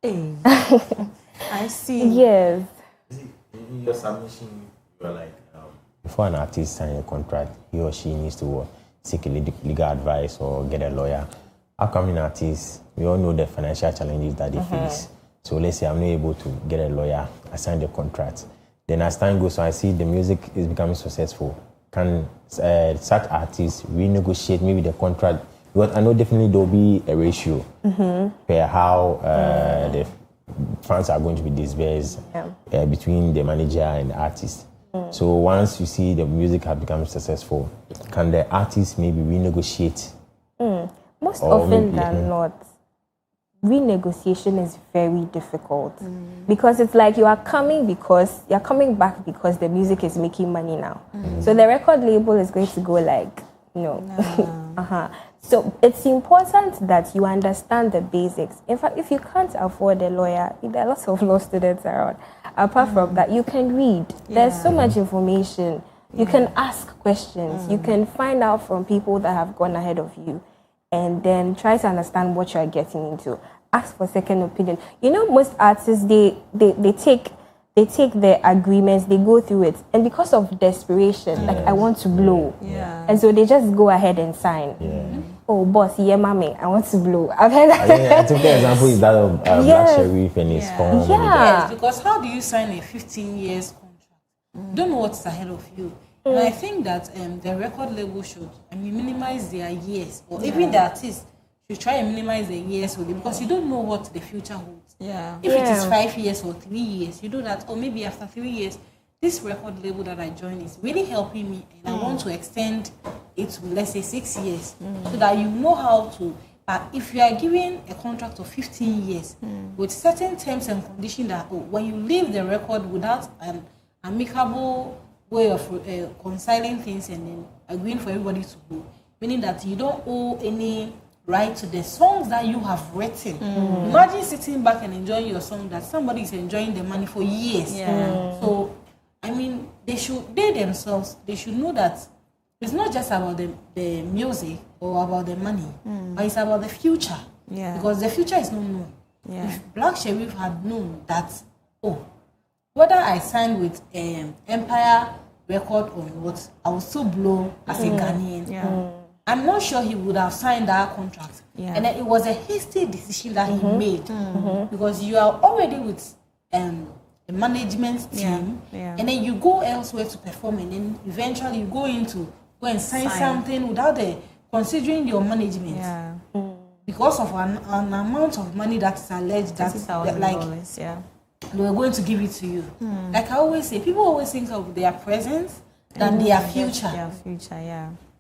Hey. I see. Yes. In your submission, you're like, before an artist signs a contract, he or she needs to seek legal advice or get a lawyer. Upcoming artists, we all know the financial challenges that they face. So let's say I'm not able to get a lawyer, I sign the contract. Then as time goes on, I see the music is becoming successful. Can such artists renegotiate maybe the contract? Because I know definitely there will be a ratio per how the funds are going to be disbursed between the manager and the artist. So once you see the music has become successful, can the artist maybe renegotiate? Most often than not, renegotiation is very difficult because it's like you are coming back because the music is making money now. So the record label is going to go like, no. So it's important that you understand the basics. In fact, if you can't afford a lawyer, there are lots of law students around. Apart from that, you can read. There's so much information. You can ask questions. You can find out from people that have gone ahead of you, and then try to understand what you're getting into. Ask for second opinion. You know, most artists, they take their agreements, they go through it, and because of desperation, like I want to blow, and so they just go ahead and sign. Oh, boss, mommy, I want to blow. I've heard that. I think the example is that of Black Sherif and his phone. Yes, because how do you sign a 15 years contract? You don't know what's ahead of you. And I think that the record label should minimize their years, or even the artists should try and minimize their years with it, because you don't know what the future holds. If it is 5 years or 3 years, you know that, or maybe after 3 years, this record label that I joined is really helping me, and I want to extend it to, let's say, 6 years, so that you know how to. If you are given a contract of 15 years with certain terms and conditions that when you leave the record without an amicable way of reconciling things and then agreeing for everybody to go, meaning that you don't owe any right to the songs that you have written. Imagine sitting back and enjoying your song that somebody is enjoying the money for years. So, I mean, they themselves should know that it's not just about the music or about the money, but it's about the future. Because the future is not known. If Black Sherif had known that, whether I signed with Empire Record or what, I will still blow as a Ghanaian. I'm not sure he would have signed that contract. And then it was a hasty decision that he made, because you are already with a management team, and then you go elsewhere to perform, and then eventually you go and sign something without considering your management, because of an amount of money that is alleged that they were going to give it to you. Like I always say, people always think of their present than their future.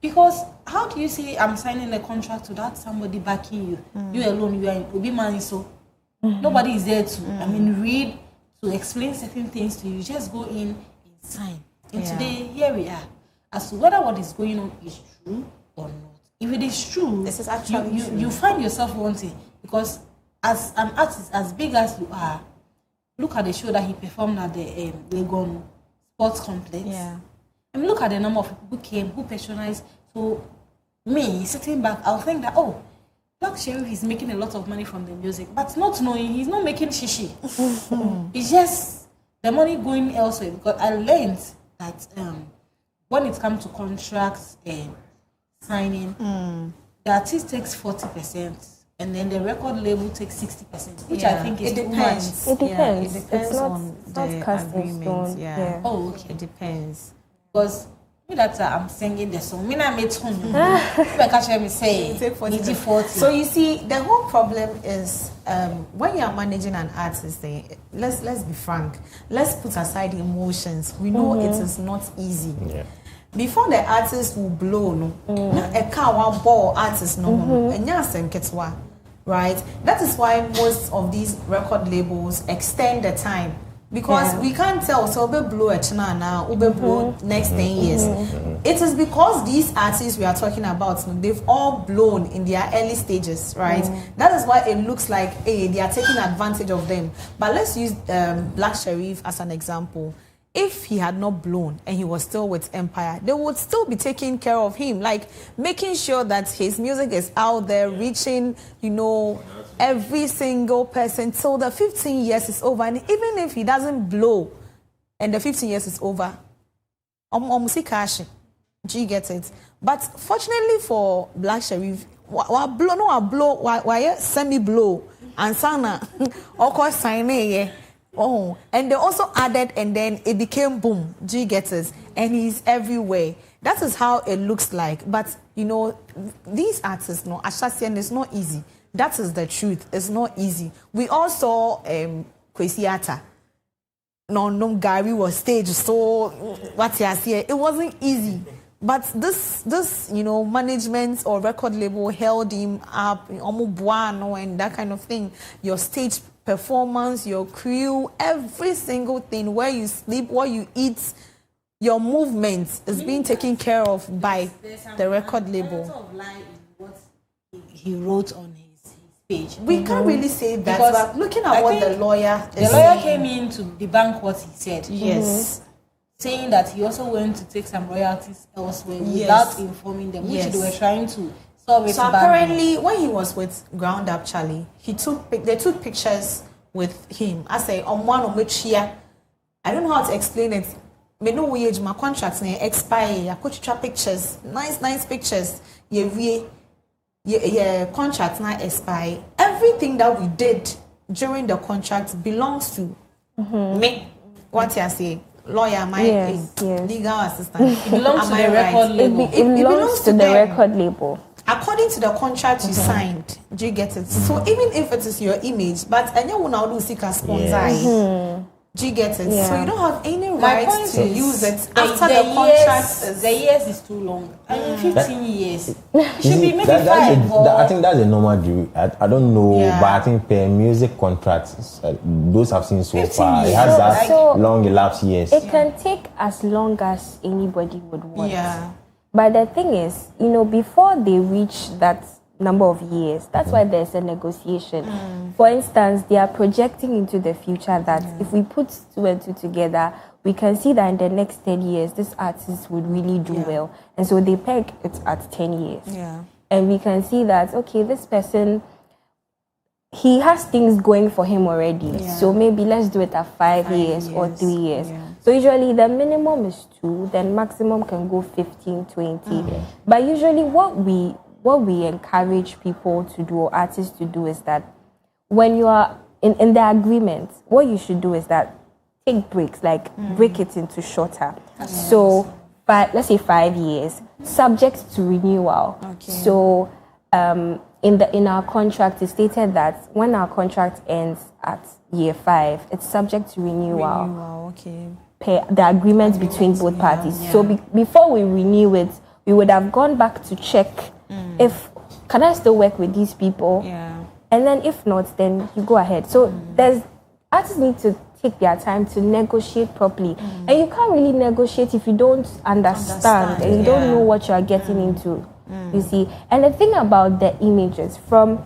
Because how do you say I'm signing a contract without somebody backing you? You alone, you are in Obi Mani, so nobody is there to read, to explain certain things to you. You just go in and sign. And today, here we are. As to whether what is going on is true or not. If it is true, this is actually you find yourself wanting. Because as an artist, as big as you are, look at the show that he performed at the Legon Sports Complex. I mean, look at the number of people who came, who patronized. So, me, sitting back, I'll think that, Black Sherif is making a lot of money from the music, but not knowing he's not making shishi. It's just the money going elsewhere. Because I learned that when it comes to contracts and signing, the artist takes 40%. And then the record label takes 60%, which I think is too much. It depends. It's not cast in stone. Oh, okay. It depends. Because me that I'm singing the song, me not made tone. Me say 40. So you see, the whole problem is when you are managing an artist. Let's be frank. Let's put aside emotions. We know it is not easy. Before the artist will blow, a car will ball artist and right? That is why most of these record labels extend the time. Because we can't tell, so we blow a china now, we blow next 10 years. It is because these artists we are talking about, they've all blown in their early stages, right? That is why it looks like, hey, they are taking advantage of them. But let's use Black Sherif as an example. If he had not blown and he was still with Empire, they would still be taking care of him, like making sure that his music is out there, reaching, every single person till the 15 years is over. And even if he doesn't blow and the 15 years is over, do you get it? But fortunately for Black Sherif, why semi-blow and sana or course sign. Oh, and they also added, and then it became boom. Do you get it? And he's everywhere. That is how it looks like. But these artists, Ashasian, it's not easy. That is the truth. It's not easy. We all saw Kwesi Arthur. No, Gary was staged. So what you see, it wasn't easy. But this management or record label held him up, and that kind of thing. Your stage performance, your crew, every single thing, where you sleep, what you eat, your movements is being taken care of by the record label. Of lie in what he wrote on his page. We can't really say that, but looking at what the lawyer is saying, came in to debunk what he said. Yes. Saying that he also went to take some royalties elsewhere without informing them, which they were trying to. So apparently, when he was with Ground Up Charlie, they took pictures with him. I say on one of which I don't know how to explain it. Me no wage my contracts expire. I could try pictures, nice pictures. Yeah, contracts now expire. Everything that we did during the contract belongs to me. What you say? Lawyer, my legal assistant. It belongs to the record label. It belongs to the record label. According to the contract you signed, do you get it? So even if it is your image, but and you will now do seek a sponsor, do you get it? So you don't have any right to use it after the contract. The years is too long. I mean, 15 years. It should be maybe 5. I think that's a normal due. I don't know, but I think per music contracts, those I've seen so far, it has that long elapsed years. It can take as long as anybody would want. Yeah. But the thing is, before they reach that number of years, that's why there's a negotiation. For instance, they are projecting into the future that if we put 2 and 2 together, we can see that in the next 10 years, this artist would really do well. And so they peg it at 10 years. Yeah. And we can see that, okay, this person, he has things going for him already. Yeah. So maybe let's do it at 5 years or 3 years. Yeah. So usually the minimum is 2, then maximum can go 15, 20. But usually what we encourage people to do or artists to do is that when you are in the agreement, what you should do is that take breaks, like break it into shorter. So let's say 5 years, subject to renewal. Okay. So in our contract, it stated that when our contract ends at year 5, it's subject to renewal. Okay. The agreement between both parties. So before we renew it, we would have gone back to check if can I still work with these people. Yeah. And then if not, then you go ahead. So artists need to take their time to negotiate properly. And you can't really negotiate if you don't understand and you don't know what you are getting into. You see. And the thing about the images, from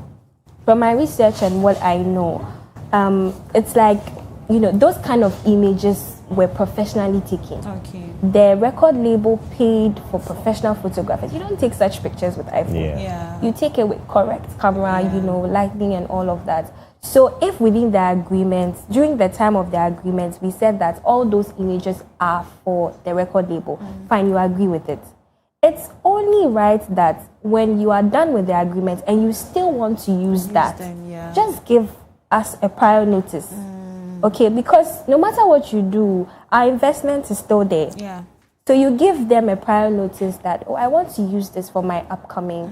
my research and what I know, it's like, those kind of images were professionally taken. Okay. The record label paid for professional photographers. You don't take such pictures with iPhone. Yeah. You take it with correct camera, lighting and all of that. So if within the agreement, during the time of the agreement, we said that all those images are for the record label, fine, you agree with it. It's only right that when you are done with the agreement and you still want to use that, just give us a prior notice. Okay, because no matter what you do, our investment is still there. Yeah. So you give them a prior notice that, I want to use this for my upcoming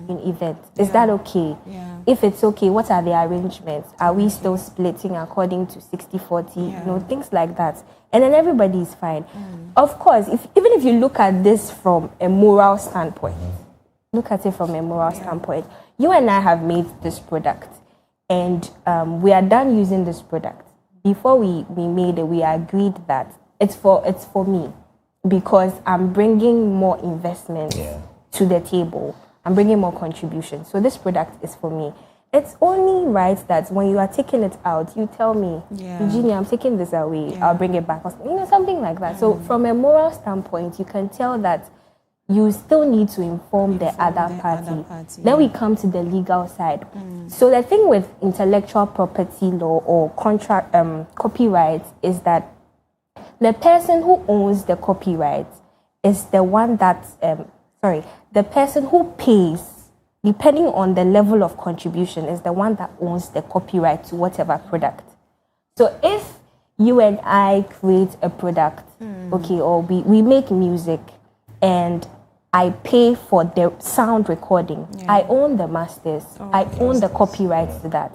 event. Is that okay? Yeah. If it's okay, what are the arrangements? Are we still splitting according to 60-40? Things like that. And then everybody is fine. Of course, even if you look at this from a moral standpoint, look at it from a moral standpoint. You and I have made this product, and we are done using this product. Before we made it, we agreed that it's for me, because I'm bringing more investment to the table. I'm bringing more contribution. So this product is for me. It's only right that when you are taking it out, you tell me, Eugenia, I'm taking this away. I'll bring it back. Something like that. So from a moral standpoint, you can tell that you still need to inform the other party. Then we come to the legal side. So the thing with intellectual property law or contract copyright is that the person who owns the copyright is the one that, the person who pays, depending on the level of contribution, is the one that owns the copyright to whatever product. So if you and I create a product, or we make music, and I pay for the sound recording, I own the masters, I own the copyrights to that.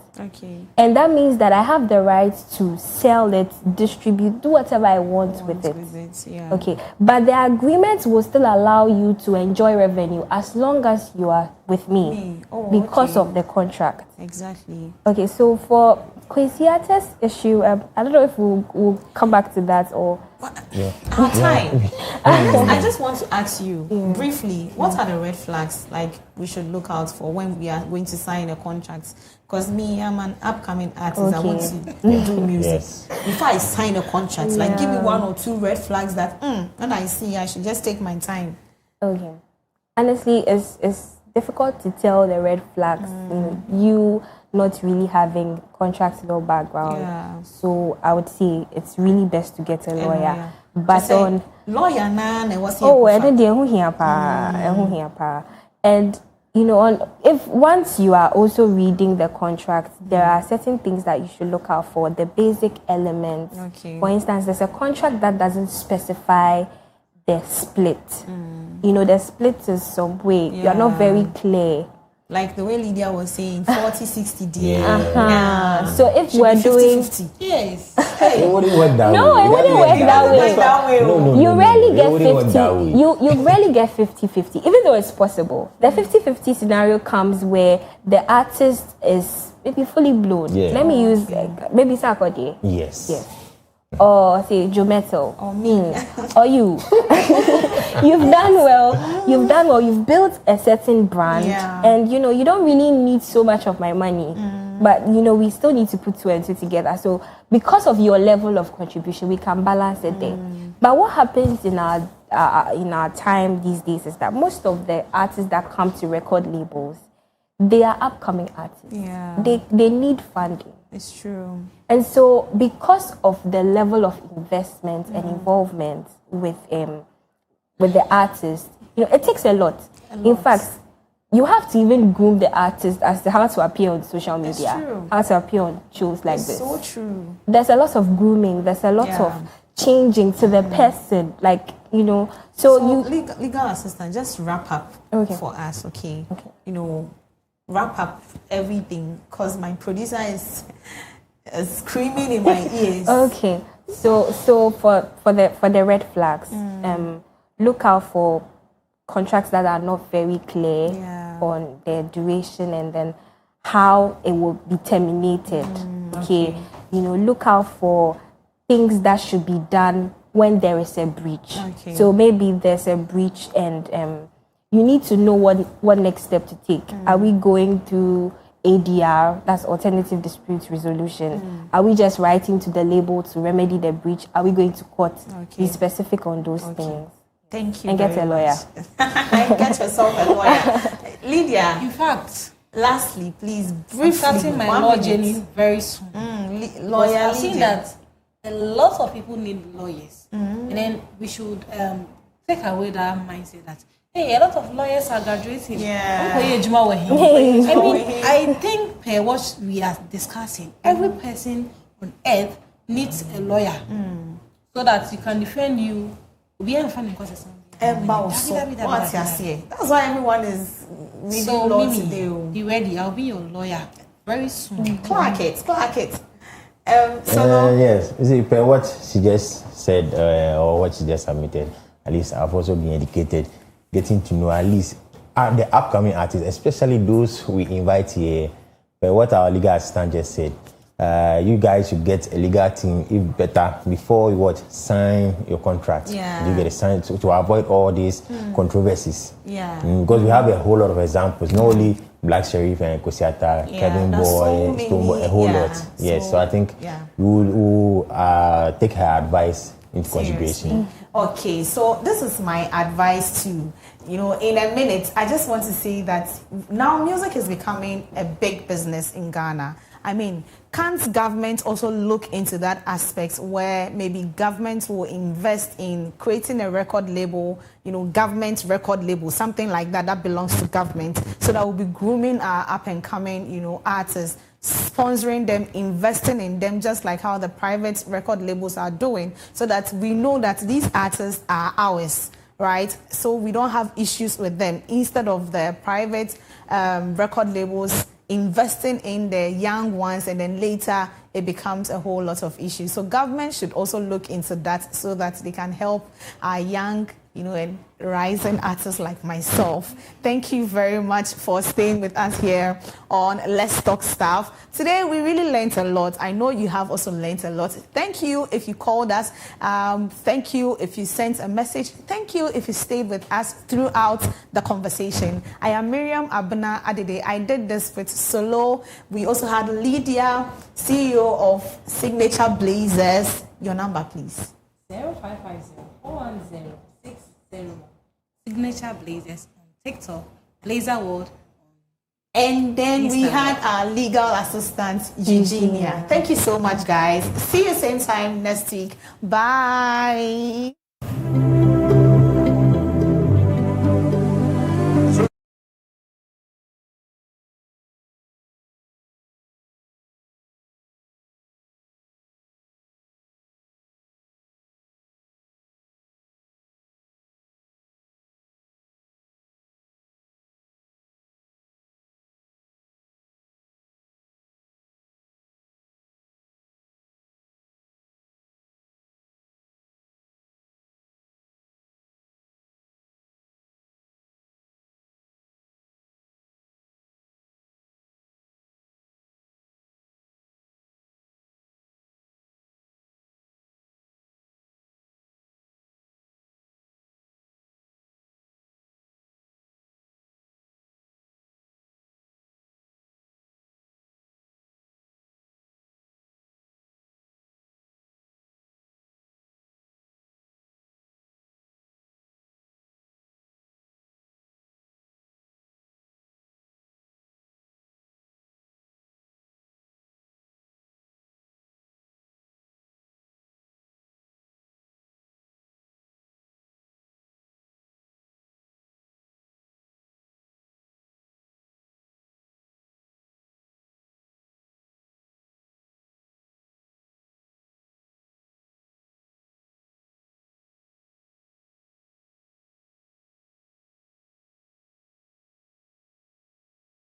And that means that I have the right to sell it, distribute, do whatever I want with it. But the agreement will still allow you to enjoy revenue as long as you are with me, because of the contract. Okay, so for Kwesi Arthur's issue, I don't know if we'll come back to that or... Our time. I just want to ask you briefly, what are the red flags like we should look out for when we are going to sign a contract? Because me, I'm an upcoming artist. I want to do music. Before I sign a contract, like give me 1 or 2 red flags that when I see, I should just take my time. Okay. Honestly, it's difficult to tell the red flags. You not really having contract law background. So I would say it's really best to get a lawyer. But on lawyer and if once you are also reading the contract, there are certain things that you should look out for, the basic elements. For instance, there's a contract that doesn't specify the split. The split is some way. You're not very clear. Like the way Lydia was saying, 40-60 days. So if we're doing 50-50. It wouldn't work that way. No, it wouldn't work that way. You rarely get 50. You rarely get 50-50, even though it's possible. The 50-50 scenario comes where the artist is maybe fully blown. Let me use maybe Sarkodie. Yes. Or say Joe Metal, or me, or you. You've done well. You've built a certain brand, and you don't really need so much of my money, but we still need to put 2 and 2 together. So because of your level of contribution, we can balance it there. But what happens in our time these days is that most of the artists that come to record labels, they are upcoming artists. They need funding. It's true. And so because of the level of investment and involvement with the artist, it takes a lot. In fact, you have to even groom the artist as to how to appear on social media, how to appear on shows like this. So true. There's a lot of grooming. There's a lot of changing to the person, So legal assistant, just wrap up for us, okay? Wrap up everything, because my producer is screaming in my ears. Okay, so for the red flags, look out for contracts that are not very clear on their duration and then how it will be terminated. Okay, look out for things that should be done when there is a breach. So maybe there's a breach and you need to know what next step to take. Are we going through ADR, that's alternative dispute resolution? Are we just writing to the label to remedy the breach? Are we going to court? Be specific on those things. Thank you. And get a lawyer. Get yourself a lawyer. Lydia. In fact, lastly, please, briefly. I'm starting my law journey very soon. Lawyer, I've seen that a lot of people need lawyers. And then we should take away that mindset that a lot of lawyers are graduating. I think per what we are discussing, every person on earth needs a lawyer so that you can defend you. That's why everyone is reading law today. Be ready. I'll be your lawyer very soon. Clark it. Yes. See, per what she just said or what she just submitted, at least I've also been educated, getting to know at least the upcoming artists, especially those we invite here, but what our legal assistant just said, you guys should get a legal team, if better, before you sign your contract. Yeah. You get a sign to avoid all these controversies. Yeah. Because we have a whole lot of examples, not only Black Sherif and Kosiata, Kevin Boy, Stonebwoy, a whole lot. Yes, so I think we will take her advice into consideration. Okay, so this is my advice too. In a minute, I just want to say that now music is becoming a big business in Ghana. I mean, can't government also look into that aspect where maybe government will invest in creating a record label, government record label, something like that belongs to government, so that we'll be grooming our up and coming, artists, sponsoring them, investing in them, just like how the private record labels are doing, so that we know that these artists are ours, right? So we don't have issues with them, instead of the private record labels investing in the young ones, and then later it becomes a whole lot of issues. So government should also look into that, so that they can help our young, and rising artists like myself. Thank you very much for staying with us here on Let's Talk Stuff. Today we really learned a lot. I know you have also learned a lot. Thank you if you called us. Thank you if you sent a message. Thank you if you stayed with us throughout the conversation. I am Miriam Abena Adede. I did this with Solo. We also had Lydia, CEO of Signature Blazers. Your number, please. 0550-410-601. Signature Blazers on TikTok, Blazer World. And then we had our legal assistant, Eugenia. Thank you so much, guys. See you same time next week. Bye.